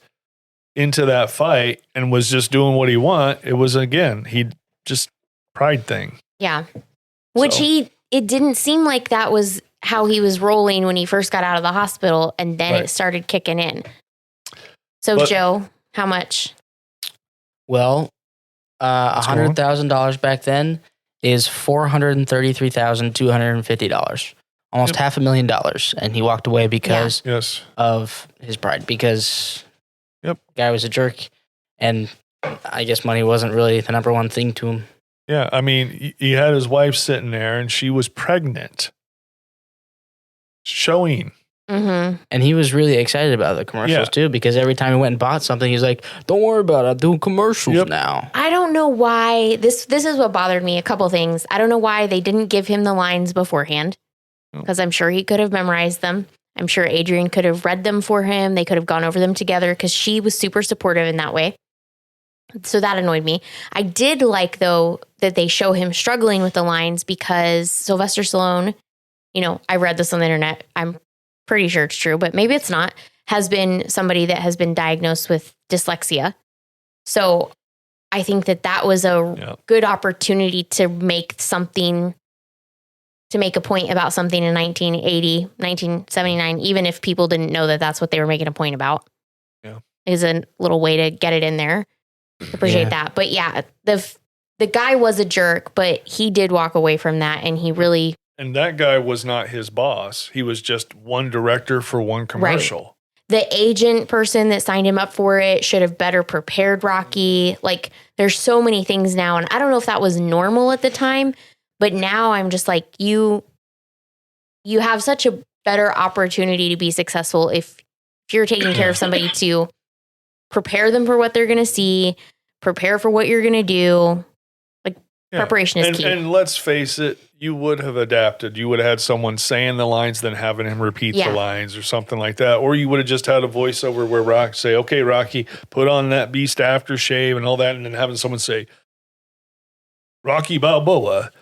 into that fight and was just doing what he it was, again, he just pride thing. Yeah. Which it didn't seem like that was how he was rolling when he first got out of the hospital, and then it started kicking in. So, Joe, how much? Well, $100,000 back then is $433,250. Almost $500,000. And he walked away because of his pride, because the guy was a jerk, and I guess money wasn't really the number one thing to him. Yeah, I mean, he had his wife sitting there, and she was pregnant, showing. Mm-hmm. And he was really excited about the commercials too, because every time he went and bought something, he's like, "Don't worry about it, I'm doing commercials now." I don't know why this is what bothered me. A couple things. I don't know why they didn't give him the lines beforehand, because I'm sure he could have memorized them. I'm sure Adrian could have read them for him. They could have gone over them together, because she was super supportive in that way. So that annoyed me. I did like, though, that they show him struggling with the lines, because Sylvester Stallone, I read this on the internet. I'm pretty sure it's true, but maybe it's not, has been somebody that has been diagnosed with dyslexia. So I think that was a good opportunity to make a point about something in 1980, 1979, even if people didn't know that that's what they were making a point about. Yeah. Is a little way to get it in there. Appreciate that. But the guy was a jerk, but he did walk away from that, and he really... And that guy was not his boss. He was just one director for one commercial. Right. The agent person that signed him up for it should have better prepared Rocky. Like, there's so many things now, and I don't know if that was normal at the time, but now I'm just like, you have such a better opportunity to be successful if you're taking care of somebody to prepare them for what they're going to see, prepare for what you're going to do. Like, preparation is key. And let's face it, you would have adapted. You would have had someone saying the lines, then having him repeat the lines or something like that. Or you would have just had a voiceover where Rock say, "Okay, Rocky, put on that Beast aftershave," and all that, and then having someone say, "Rocky Balboa,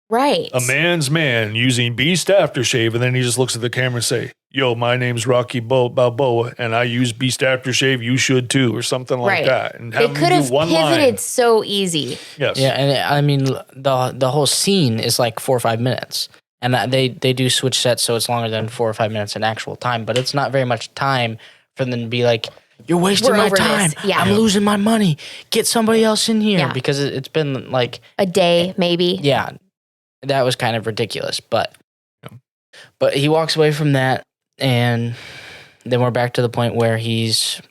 right, a man's man using Beast aftershave," and then he just looks at the camera and say, "Yo, my name's Rocky Balboa, and I use Beast aftershave. You should too," or something like that. And they could have pivoted so easy. Yes. Yeah, and I mean, the whole scene is like 4 or 5 minutes, and they do switch sets, so it's longer than 4 or 5 minutes in actual time. But it's not very much time for them to be like, "You're wasting my time. I'm losing my money. Get somebody else in here," because it's been like a day, maybe. Yeah, that was kind of ridiculous, but he walks away from that. And then we're back to the point where he's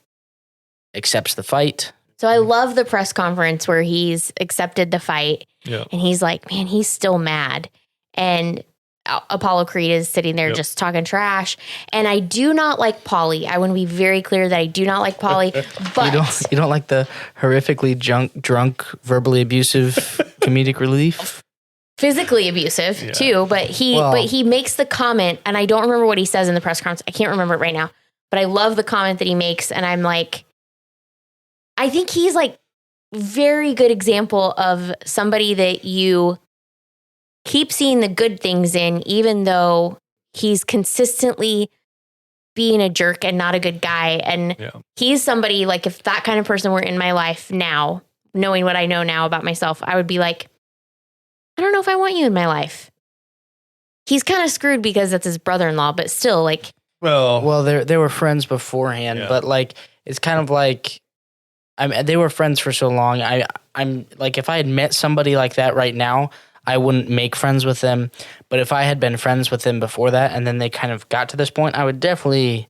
accepts the fight. So I love the press conference where he's accepted the fight. Yeah. And he's like, man, he's still mad. And Apollo Creed is sitting there just talking trash. And I do not like Paulie. I want to be very clear that I do not like Paulie. But you don't like the horrifically drunk, verbally abusive comedic relief? Physically abusive too, but he makes the comment, and I don't remember what he says in the press conference. I can't remember it right now, but I love the comment that he makes, and I'm like, I think he's like very good example of somebody that you keep seeing the good things in, even though he's consistently being a jerk and not a good guy. And he's somebody, like, if that kind of person were in my life now, knowing what I know now about myself, I would be like, I don't know if I want you in my life. He's kind of screwed because that's his brother-in-law, but still, like... Well, they were friends beforehand, but, like, it's kind of like... they were friends for so long. I'm like, if I had met somebody like that right now, I wouldn't make friends with them. But if I had been friends with them before that, and then they kind of got to this point, I would definitely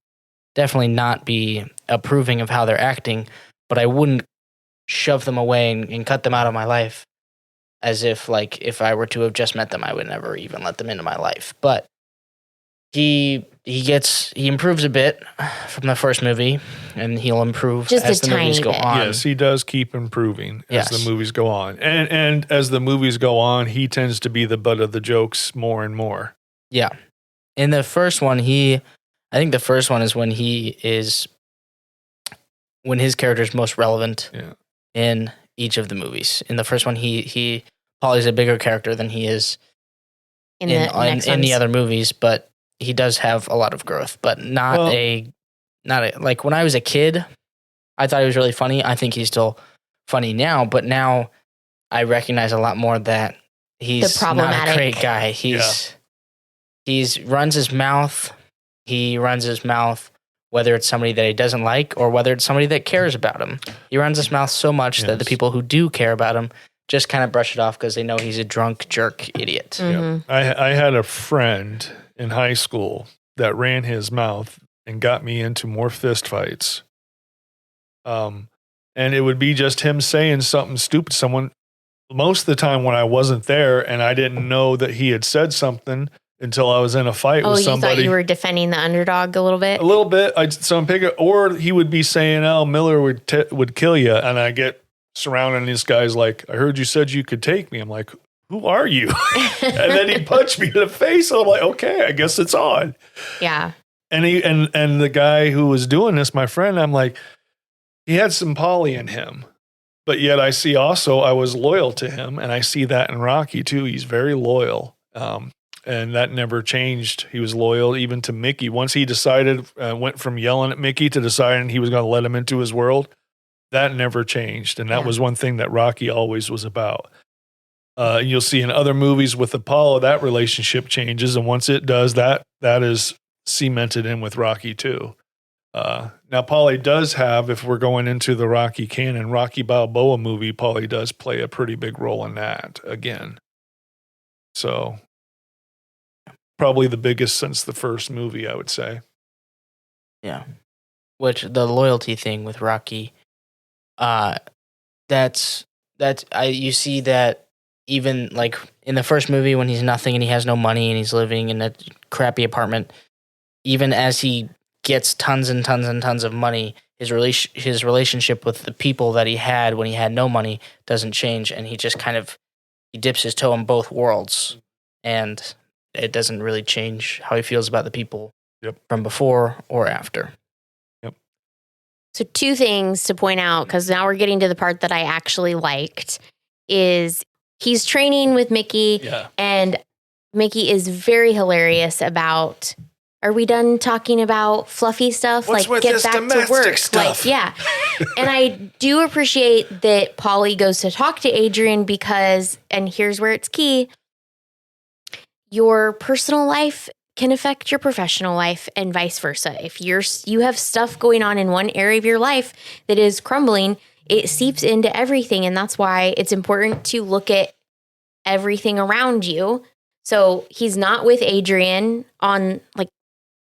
not be approving of how they're acting, but I wouldn't shove them away and cut them out of my life. As if, like, if I were to have just met them, I would never even let them into my life. But he improves a bit from the first movie, and he'll improve just as the movies go on. Yes, he does keep improving as the movies go on. And as the movies go on, he tends to be the butt of the jokes more and more. Yeah. In the first one, I think the first one is when his character is most relevant in each of the movies. In the first one, Paulie's a bigger character than he is in the other movies, but he does have a lot of growth, but not like when I was a kid, I thought he was really funny. I think he's still funny now, but now I recognize a lot more that he's not a great guy. He's runs his mouth. He runs his mouth whether it's somebody that he doesn't like or whether it's somebody that cares about him. He runs his mouth so much that the people who do care about him just kind of brush it off because they know he's a drunk jerk idiot. Mm-hmm. I had a friend in high school that ran his mouth and got me into more fist fights. And it would be just him saying something stupid. Most of the time when I wasn't there and I didn't know that he had said something until I was in a fight with somebody. Oh, you thought you were defending the underdog a little bit? A little bit. Or he would be saying, "Oh, Miller would kill you," and I get surrounding these guys like, "I heard you said you could take me." I'm like, "Who are you?" And then he punched me in the face. I'm like, "Okay, I guess it's on." Yeah. And the guy who was doing this, my friend, I'm like, he had some poly in him. But yet I see also I was loyal to him, and I see that in Rocky too. He's very loyal, and that never changed. He was loyal even to Mickey. Once he decided, went from yelling at Mickey to deciding he was going to let him into his world, that never changed. And that was one thing that Rocky always was about. You'll see in other movies with Apollo, that relationship changes, and once it does, that is cemented in with Rocky too. Now, Paulie does have, if we're going into the Rocky canon, Rocky Balboa movie, Paulie does play a pretty big role in that again. So, probably the biggest since the first movie, I would say. Yeah. Which, the loyalty thing with Rocky, you see that even like in the first movie when he's nothing and he has no money and he's living in a crappy apartment, even as he gets tons and tons and tons of money, his relationship with the people that he had when he had no money doesn't change, and he just kind of he dips his toe in both worlds, and it doesn't really change how he feels about the people from before or after. Yep. So 2 things to point out, because now we're getting to the part that I actually liked, is he's training with Mickey, and Mickey is very hilarious about, are we done talking about fluffy stuff? What's with get this back to domestic work. stuff? And I do appreciate that Paulie goes to talk to Adrian because, and here's where it's key, your personal life can affect your professional life and vice versa. If you have stuff going on in one area of your life that is crumbling, it seeps into everything. And that's why it's important to look at everything around you. So he's not with Adrian on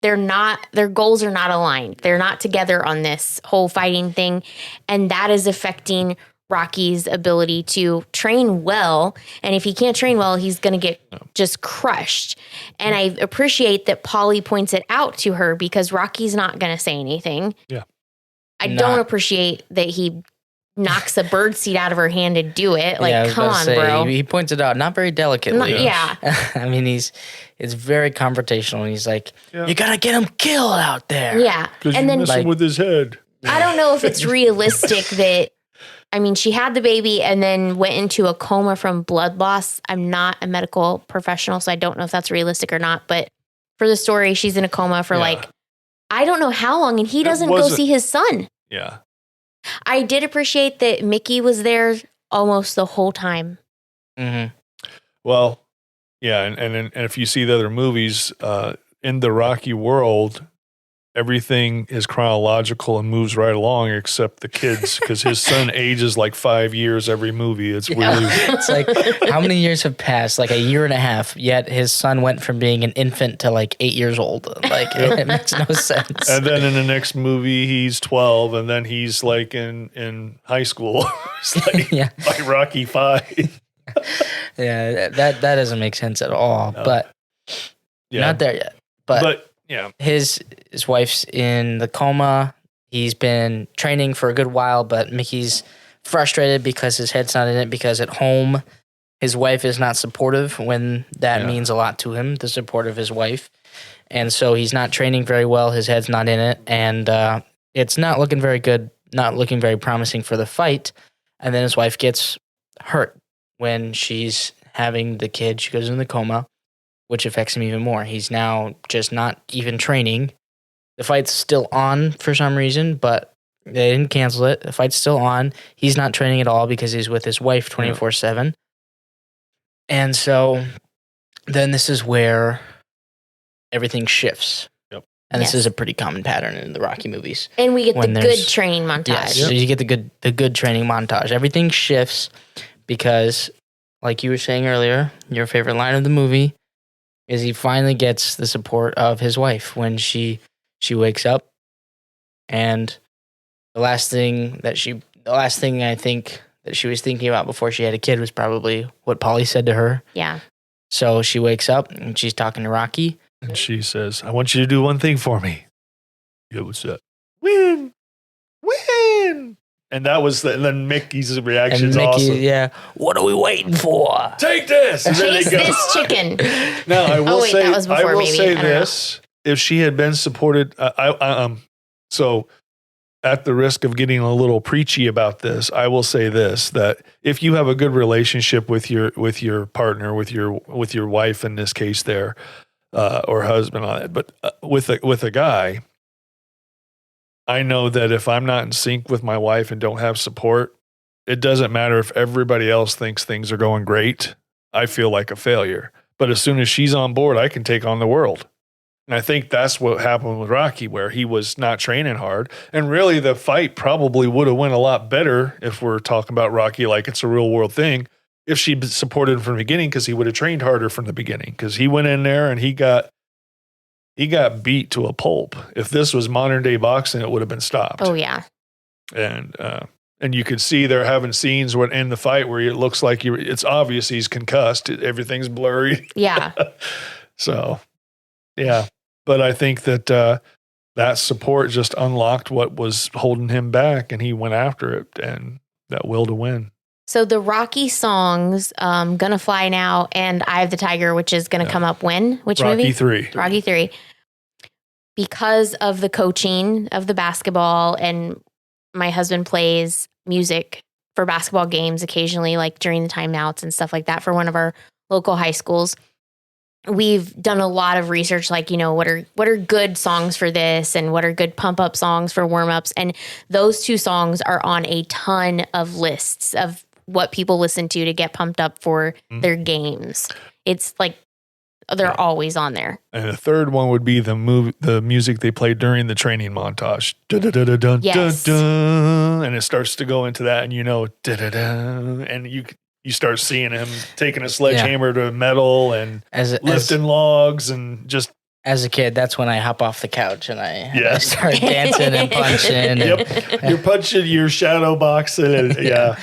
their goals are not aligned. They're not together on this whole fighting thing. And that is affecting Rocky's ability to train well. And if he can't train well, he's going to get just crushed. And I appreciate that Paulie points it out to her because Rocky's not going to say anything. Yeah. I don't appreciate that he knocks a bird seed out of her hand to do it. Like, come on, bro. He points it out, not very delicately. Yeah. I mean, it's very confrontational. And he's like, you got to get him killed out there. Yeah. And then messing with his head. I don't know if it's realistic that, I mean, she had the baby and then went into a coma from blood loss. I'm not a medical professional, so I don't know if that's realistic or not. But for the story, she's in a coma for I don't know how long, and he doesn't go see his son. Yeah. I did appreciate that Mickey was there almost the whole time. Mm-hmm. Well, yeah, and if you see the other movies, in the Rocky world, everything is chronological and moves right along except the kids, because his son ages like 5 years every movie. It's really... It's like, how many years have passed? Like a year and a half, yet his son went from being an infant to like 8 years old. Like, it makes no sense. And then in the next movie, he's 12, and then he's like in high school. It's like, like Rocky 5. Yeah, that doesn't make sense at all. No. But not there yet. But yeah, his wife's in the coma. He's been training for a good while, but Mickey's frustrated because his head's not in it, because at home his wife is not supportive when that means a lot to him, the support of his wife. And so he's not training very well. His head's not in it, and it's not looking very good, not looking very promising for the fight. And then his wife gets hurt when she's having the kid. She goes in the coma, which affects him even more. He's now just not even training, The fight's still on for some reason, but they didn't cancel it. The fight's still on. He's not training at all because he's with his wife 24/7. And so then this is where everything shifts. Yep. And this is a pretty common pattern in the Rocky movies. And we get the good training montage. Yes, so you get the good training montage. Everything shifts because, like you were saying earlier, your favorite line of the movie is he finally gets the support of his wife when she wakes up, and the last thing I think that she was thinking about before she had a kid was probably what Polly said to her. Yeah. So she wakes up and she's talking to Rocky. And she says, I want you to do one thing for me. Yeah, what's that? Win! And that was and then Mickey's reaction is awesome. Yeah, what are we waiting for? Take this! And Chase this chicken. Now, I will say, that was before, I will maybe. say this. If she had been supported, so at the risk of getting a little preachy about this, I will say this, that if you have a good relationship with your partner, with your wife in this case there, or husband on it, but with a guy, I know that if I'm not in sync with my wife and don't have support, it doesn't matter if everybody else thinks things are going great. I feel like a failure. But as soon as she's on board, I can take on the world. And I think that's what happened with Rocky, where he was not training hard. And really the fight probably would have went a lot better if we're talking about Rocky like it's a real world thing, if she supported him from the beginning, because he would have trained harder from the beginning, because he went in there and he got beat to a pulp. If this was modern day boxing, it would have been stopped. Oh, yeah. And you could see they're having scenes in the fight where it looks like it's obvious he's concussed. Everything's blurry. Yeah. So, yeah. But I think that that support just unlocked what was holding him back, and he went after it, and that will to win. So the Rocky songs, Gonna Fly Now and Eye of the Tiger, which is going to come up when? Which movie? Rocky 3. Rocky 3. Because of the coaching of the basketball, and my husband plays music for basketball games occasionally, like during the timeouts and stuff like that for one of our local high schools. We've done a lot of research, like, what are good songs for this and what are good pump up songs for warm ups. And those two songs are on a ton of lists of what people listen to get pumped up for their games. It's like they're always on there. And the third one would be the music they played during the training montage. Yes. And it starts to go into that, and and you start seeing him taking a sledgehammer to metal and lifting logs, and just. As a kid, that's when I hop off the couch and I start dancing and punching. Yep. You're punching, you're shadow boxing. And, yeah.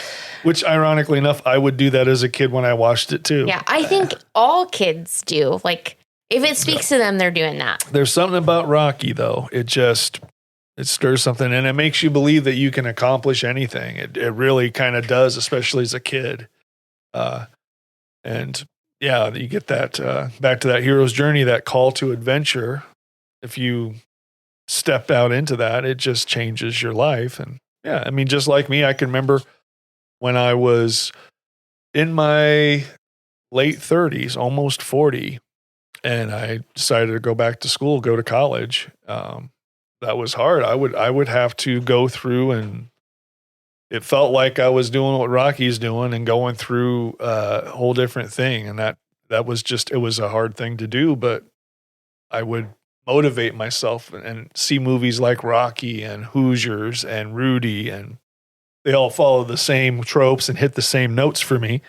Which, ironically enough, I would do that as a kid when I watched it too. Yeah, I think all kids do. Like, if it speaks to them, they're doing that. There's something about Rocky, though. It stirs something, and it makes you believe that you can accomplish anything. It really kind of does, especially as a kid. And yeah, you get that back to that hero's journey, that call to adventure. If you step out into that, it just changes your life. And yeah, I mean, just like me, I can remember when I was in my late 30s, almost 40, and I decided to go back to school, go to college. That was hard. I would have to go through, and it felt like I was doing what Rocky's doing and going through a whole different thing. And that was it was a hard thing to do, but I would motivate myself and see movies like Rocky and Hoosiers and Rudy, and they all follow the same tropes and hit the same notes for me.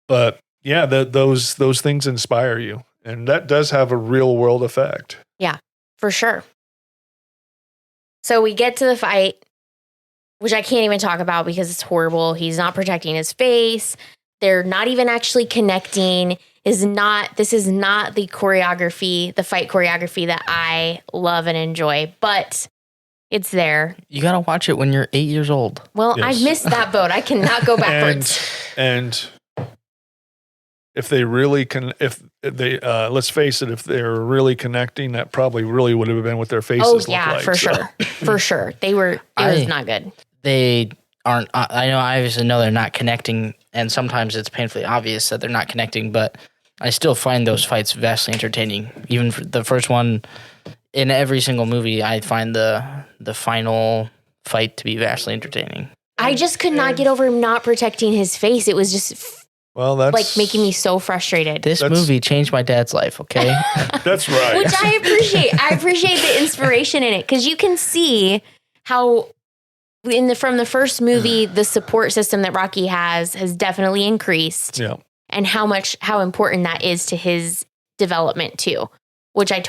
But yeah, those things inspire you, and that does have a real world effect. Yeah, for sure. So we get to the fight, which I can't even talk about because it's horrible. He's not protecting his face. They're not even actually connecting. This is not the choreography, the fight choreography that I love and enjoy, but it's there. You got to watch it when you're 8 years old. Well, yes. I've missed that boat. I cannot go backwards. and if they really let's face it, if they're really connecting, that probably really would have been what their faces looked like. For sure. For sure. It was not good. They aren't, I obviously know they're not connecting, and sometimes it's painfully obvious that they're not connecting, but I still find those fights vastly entertaining. Even for the first one, in every single movie, I find the final fight to be vastly entertaining. I just could not get over him not protecting his face. It was just that's making me so frustrated. This movie changed my dad's life, okay? That's right. Which I appreciate. I appreciate the inspiration in it because you can see how from the first movie, the support system that Rocky has definitely increased. Yeah. And how important that is to his development too, which I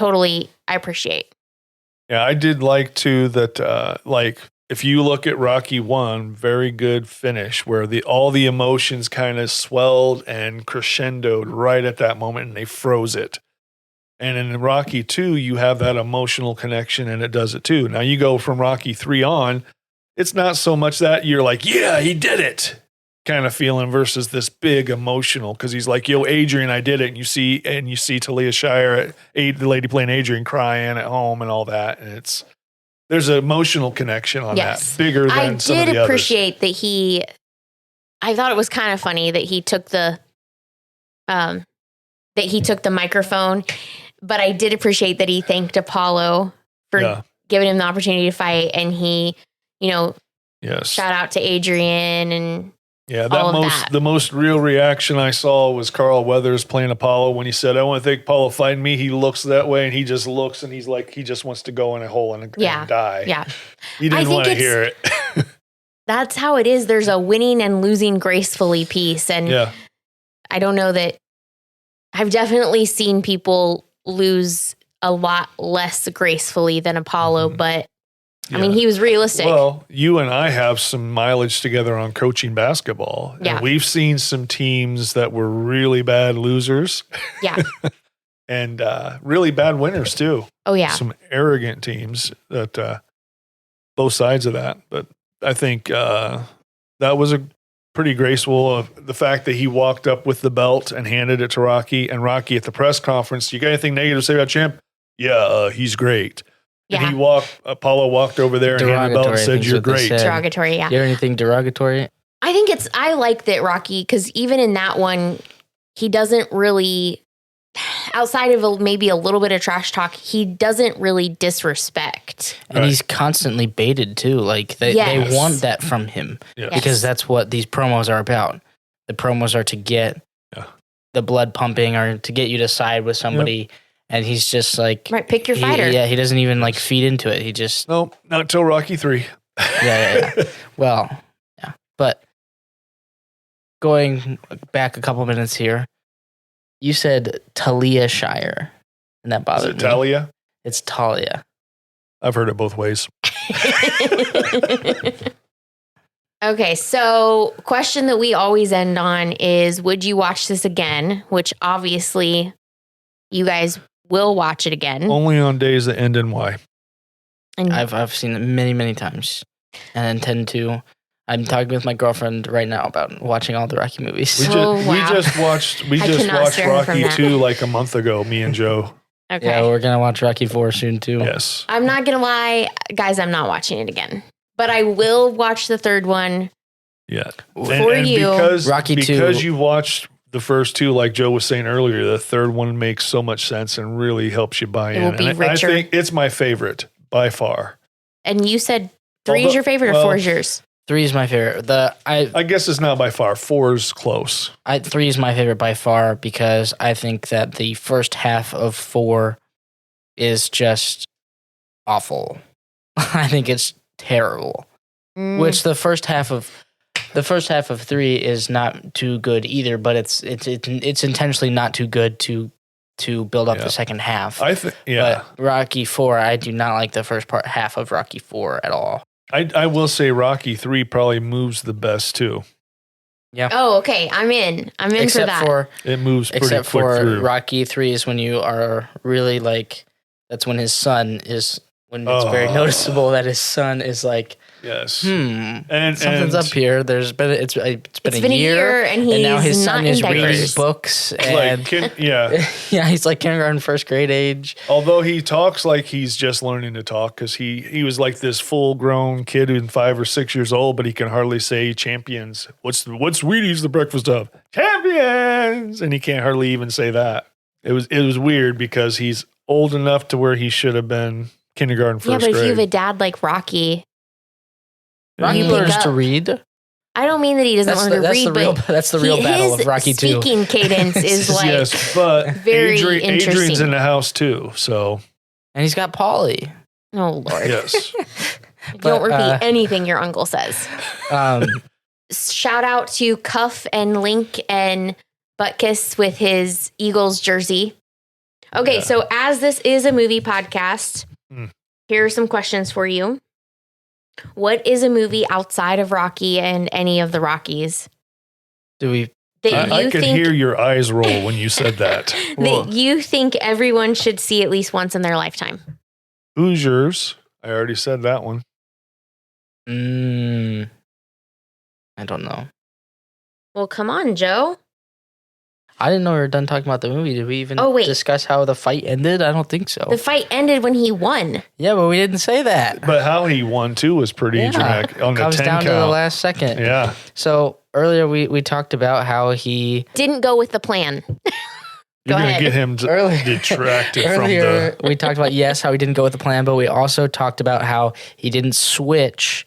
appreciate. Yeah, I did like too that if you look at Rocky 1, very good finish where all the emotions kind of swelled and crescendoed right at that moment and they froze it. And in Rocky 2, you have that emotional connection and it does it too. Now you go from Rocky 3 on, it's not so much that you're like, yeah, he did it kind of feeling versus this big emotional because he's like, yo, Adrian, I did it. And you see Talia Shire, the lady playing Adrian, crying at home and all that. And there's an emotional connection on that, bigger than some of the others. I did appreciate that I thought it was kind of funny that he took the microphone, but I did appreciate that he thanked Apollo for giving him the opportunity to fight, and he, shout out to Adrian and the most real reaction I saw was Carl Weathers playing Apollo when he said, I want to thank Apollo fighting me. He looks that way and he just looks and he's like, he just wants to go in a hole and die. Yeah. He didn't want to hear it. That's how it is. There's a winning and losing gracefully piece. And I don't know that I've definitely seen people lose a lot less gracefully than Apollo, but I mean, he was realistic. Well, you and I have some mileage together on coaching basketball. Yeah. And we've seen some teams that were really bad losers. Yeah. And really bad winners, too. Oh, yeah. Some arrogant teams that both sides of that. But I think that was a pretty graceful of the fact that he walked up with the belt and handed it to Rocky. And Rocky at the press conference, you got anything negative to say about Champ? Yeah, he's great. Yeah. And Apollo walked over there and handed the belt and said, you're great. Derogatory, yeah. You hear anything derogatory? I like that Rocky, because even in that one, he doesn't really, outside of maybe a little bit of trash talk, he doesn't really disrespect. And he's constantly baited too. Like they want that from him because that's what these promos are about. The promos are to get the blood pumping or to get you to side with somebody. Yep. And he's just like... Right, pick your fighter. He doesn't even like feed into it. He just... Nope, not until Rocky 3. Yeah. Well, yeah. But going back a couple minutes here, you said Talia Shire, and that bothered me. Talia? It's Talia. I've heard it both ways. Okay, so question that we always end on is, would you watch this again? Which obviously you guys will watch it again. Only on days that end in Y. And I've seen it many, many times and intend to. I'm talking with my girlfriend right now about watching all the Rocky movies. We just watched Rocky 2 like a month ago, me and Joe. Okay. Yeah, we're going to watch Rocky 4 soon too. Yes. I'm not going to lie, guys, I'm not watching it again. But I will watch the third one. Yeah. For you. Rocky 2. Because you watched the first two, like Joe was saying earlier, the third one makes so much sense and really helps you buy in. It will be richer. I think it's my favorite by far. And you said 3 is your favorite or 4 is yours? 3 is my favorite. I guess it's not by far. 4 is close. 3 is my favorite by far because I think that the first half of 4 is just awful. I think it's terrible. Which the first half of 3 is not too good either, but it's intentionally not too good to build up the second half. But Rocky 4, I do not like the first half of Rocky 4 at all. I will say Rocky 3 probably moves the best too. Yeah. Oh, okay. I'm in except for that. It moves pretty except quick for through. Rocky 3 is when you are really like, that's when his son is, when it's very noticeable that his son is like, yes. And something's up here. It's been a year, and now his son is reading diapers. books. And he's like kindergarten, first grade age. Although he talks like he's just learning to talk because he was like this full grown kid who's 5 or 6 years old, but he can hardly say champions. What's Wheaties the breakfast of? Champions, and he can't hardly even say that. It was weird because he's old enough to where he should have been kindergarten, first Yeah, but grade. if you have a dad like Rocky, Rocky You learns pick to up- read. I don't mean that he doesn't learn to read, but That's the real battle of Rocky 2. His speaking cadence is like yes, but very Adrian's interesting. in the house too. So And he's got Polly. Oh Lord! yes, Don't But, repeat anything your uncle says. Um, Shout out to Cuff and Link and Butkus with his Eagles jersey. Okay, Yeah. so as this is a movie podcast, Hmm. here are some questions for you. What is a movie outside of Rocky and any of the Rockies do we? that I you could think hear your eyes roll when you said that. that you think everyone should see at least once in their lifetime? Hoosiers. I already said that one. I don't know. Well, come on, Joe. I didn't know we were done talking about the movie. Did we even Oh, wait. discuss how the fight ended? I don't think so. The fight ended when he won. Yeah, but we didn't say that. But how he won too was pretty Yeah. dramatic on the Comes 10 down count. to the last second. Yeah. So earlier we talked about how he Didn't go with the plan. You're Go going to ahead. get him Earlier- detracted from earlier the. we talked about how he didn't go with the plan, but we also talked about how he didn't switch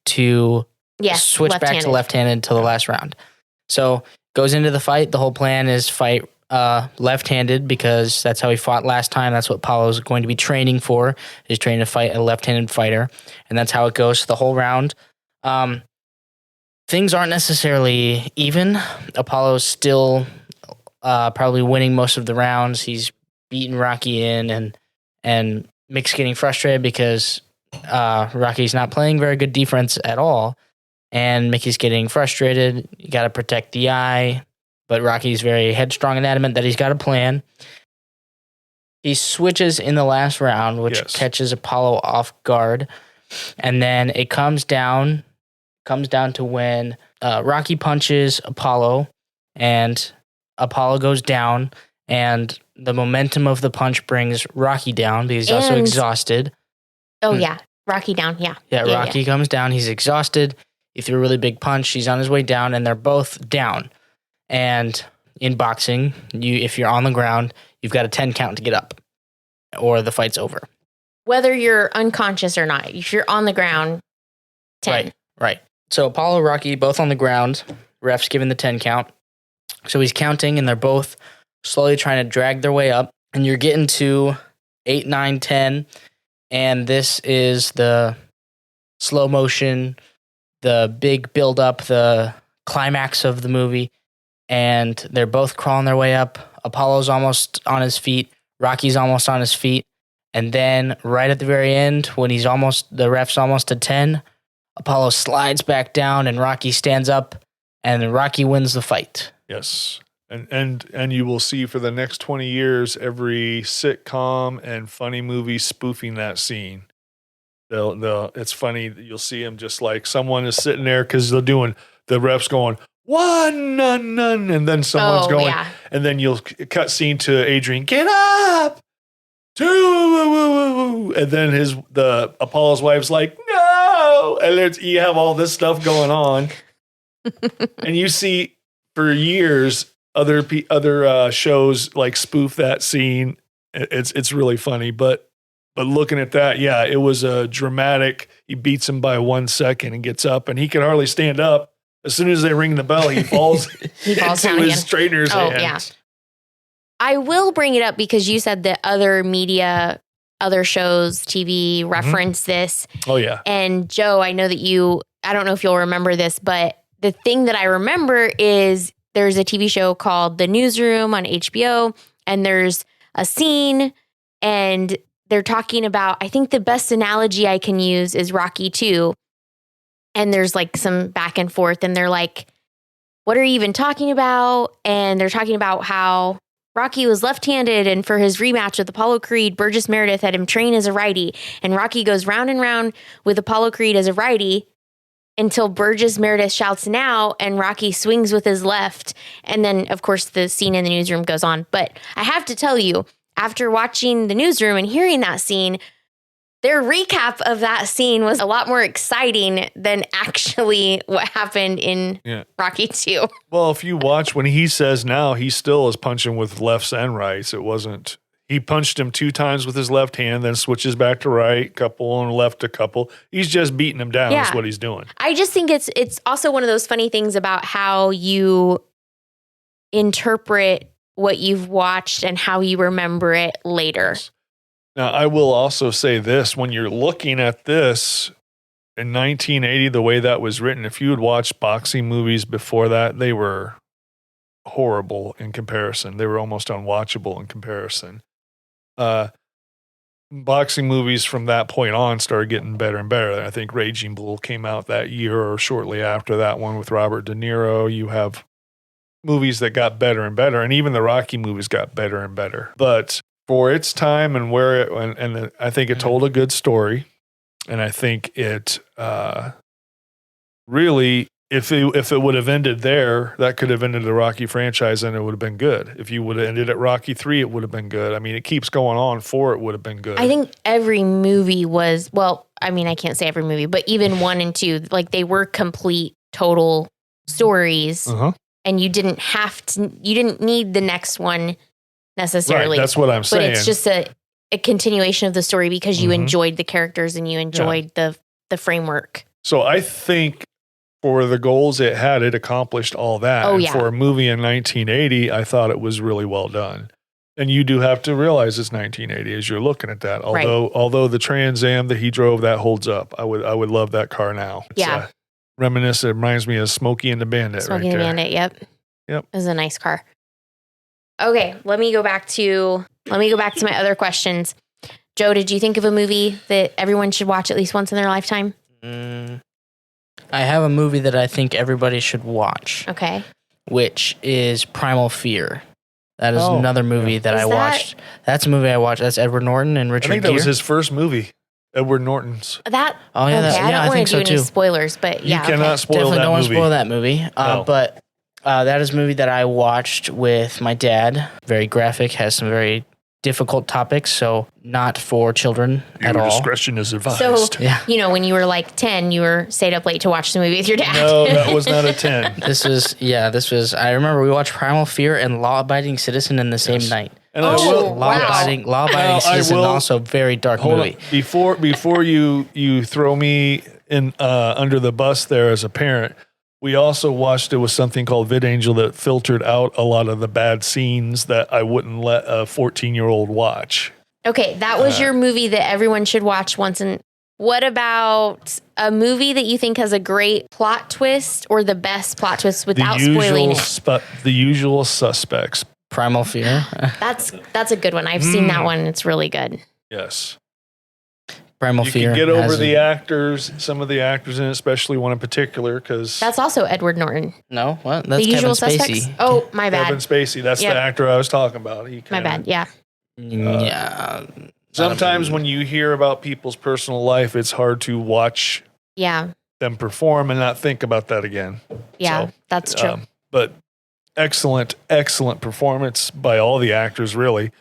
to Yes, switch back to left-handed. left-handed until the last round. So goes into the fight. The whole plan is fight left-handed because that's how he fought last time. That's what Paulo's going to be training for, is training to fight a left-handed fighter. And that's how it goes the whole round. Things aren't necessarily even. Apollo's still probably winning most of the rounds. He's beaten Rocky in, and Mick's getting frustrated because Rocky's not playing very good defense at all. And Mickey's getting frustrated. You got to protect the eye. But Rocky's very headstrong and adamant that he's got a plan. He switches in the last round, which Yes. catches Apollo off guard. And then it comes down to when Rocky punches Apollo, and Apollo goes down, and the momentum of the punch brings Rocky down because he's also And- exhausted. Oh, yeah. Rocky down. Yeah. Yeah, Yeah, Rocky comes down. He's exhausted. He threw a really big punch. He's on his way down, and they're both down. And in boxing, if you're on the ground, you've got a 10 count to get up, or the fight's over. Whether you're unconscious or not, if you're on the ground, 10. Right. So Apollo, Rocky, both on the ground. Ref's giving the 10 count. So he's counting, and they're both slowly trying to drag their way up. And you're getting to 8, 9, 10. And this is the slow motion, the big build up, the climax of the movie. And they're both crawling their way up. Apollo's almost on his feet. Rocky's almost on his feet. And then right at the very end, when the ref's almost to 10, Apollo slides back down and Rocky stands up, and Rocky wins the fight. Yes. And you will see for the next 20 years every sitcom and funny movie spoofing that scene. It's funny that you'll see him just like someone is sitting there because they're doing the refs going 1, none, and then someone's going, yeah. and then you'll cut scene to Adrian, get up, 2, woo, woo, woo, woo. And then the Apollo's wife's like, no, and you have all this stuff going on, and you see for years other shows like spoof that scene. It's really funny, but looking at that, yeah, it was a dramatic. He beats him by 1 second and gets up, and he can hardly stand up. As soon as they ring the bell, he falls, He falls into down his again. trainer's Oh, hands. yeah. I will bring it up because you said that other media, other shows, TV reference this. Oh yeah, And Joe, I know that I don't know if you'll remember this, but the thing that I remember is there's a TV show called The Newsroom on HBO, and there's a scene, and they're talking about, I think the best analogy I can use is Rocky 2. And there's like some back and forth, and they're like, what are you even talking about? And they're talking about how Rocky was left-handed, and for his rematch with Apollo Creed, Burgess Meredith had him train as a righty. And Rocky goes round and round with Apollo Creed as a righty until Burgess Meredith shouts now, and Rocky swings with his left. And then, of course, the scene in the newsroom goes on. But I have to tell you, after watching the newsroom and hearing that scene, their recap of that scene was a lot more exciting than actually what happened in Rocky 2. Well, if you watch when he says now, he still is punching with lefts and rights. It wasn't. He punched him 2 times with his left hand, then switches back to right, couple and left a couple. He's just beating him down. Yeah. Is what he's doing. I just think it's also one of those funny things about how you interpret what you've watched and how you remember it later. Now, I will also say this. When you're looking at this in 1980, the way that was written, if you had watched boxing movies before that, they were horrible in comparison. They were almost unwatchable in comparison. Boxing movies from that point on started getting better and better. I think Raging Bull came out that year or shortly after that one with Robert De Niro. You have movies that got better and better, and even the Rocky movies got better and better. But for its time and where it, and I think it told a good story, and I think it really, if it would have ended there, that could have ended the Rocky franchise, and it would have been good. If you would have ended at Rocky 3, it would have been good. I mean, it keeps going on. 4, it would have been good. I think every movie was, well, I mean, I can't say every movie, but even 1 and 2, like they were complete, total stories. And you didn't need the next one necessarily. Right, that's what I'm saying. But it's just a continuation of the story because you enjoyed the characters and you enjoyed the framework. So I think for the goals it had, it accomplished all that. Oh, and yeah. for a movie in 1980, I thought it was really well done. And you do have to realize it's 1980 as you're looking at that. Although the Trans Am that he drove, that holds up. I would love that car now. It's, Yeah. Reminiscent. It reminds me of Smokey and the Bandit. Smokey and the Bandit, yep. Yep. It was a nice car. Okay, let me go back to my other questions. Joe, did you think of a movie that everyone should watch at least once in their lifetime? I have a movie that I think everybody should watch. Okay. Which is Primal Fear. That is another movie that I watched. That's a movie I watched. That's Edward Norton and Richard I think that Gere. was his first movie. Edward Norton's. That. Oh yeah, okay, I don't want to do any too. spoilers, but yeah. You cannot spoil Definitely that don't want to movie. spoil that movie. No. But that is a movie that I watched with my dad. Very graphic, has some very difficult topics, so not for children at Your all. discretion is advised. So, Yeah. you know, when you were like 10, you were stayed up late to watch the movie with your dad. No, that was not a 10. This was, I remember we watched Primal Fear and Law Abiding Citizen in the same night. And Oh, Law Abiding Citizen, also very dark movie. Before you throw me in under the bus there as a parent, we also watched, it was something called VidAngel that filtered out a lot of the bad scenes that I wouldn't let a 14-year-old watch. Okay, that was your movie that everyone should watch once. And what about a movie that you think has a great plot twist or the best plot twist without spoiling it? The Usual Suspects. Primal Fear. That's a good one. I've seen that one. It's really good. Yes. Primal You Fear. can get over the actors, some of the actors in it, especially one in particular, because That's also Edward Norton. No, what? That's The Usual Kevin Suspects. Spacey. Oh, my bad. Kevin Spacey. That's Yep. the actor I was talking about. My bad. Yeah. Yeah. Sometimes when you hear about people's personal life, it's hard to watch Yeah. them perform and not think about that again. Yeah. So, That's true. But excellent performance by all the actors, really.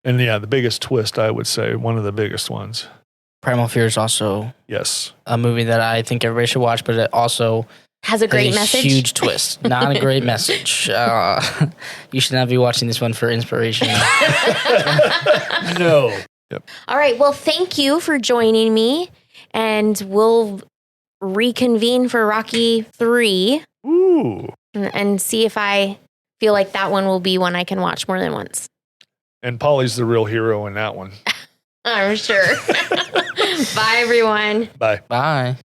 And yeah, the biggest twist, I would say, one of the biggest ones. Primal Fear is also Yes. a movie that I think everybody should watch, but it also Has a great message. huge twist. Not a great message. You should not be watching this one for inspiration. No. Yep. All right. Well, thank you for joining me. And we'll reconvene for Rocky 3 Ooh. and see if I feel like that one will be one I can watch more than once. And Polly's the real hero in that one. I'm sure. Bye, everyone. Bye. Bye.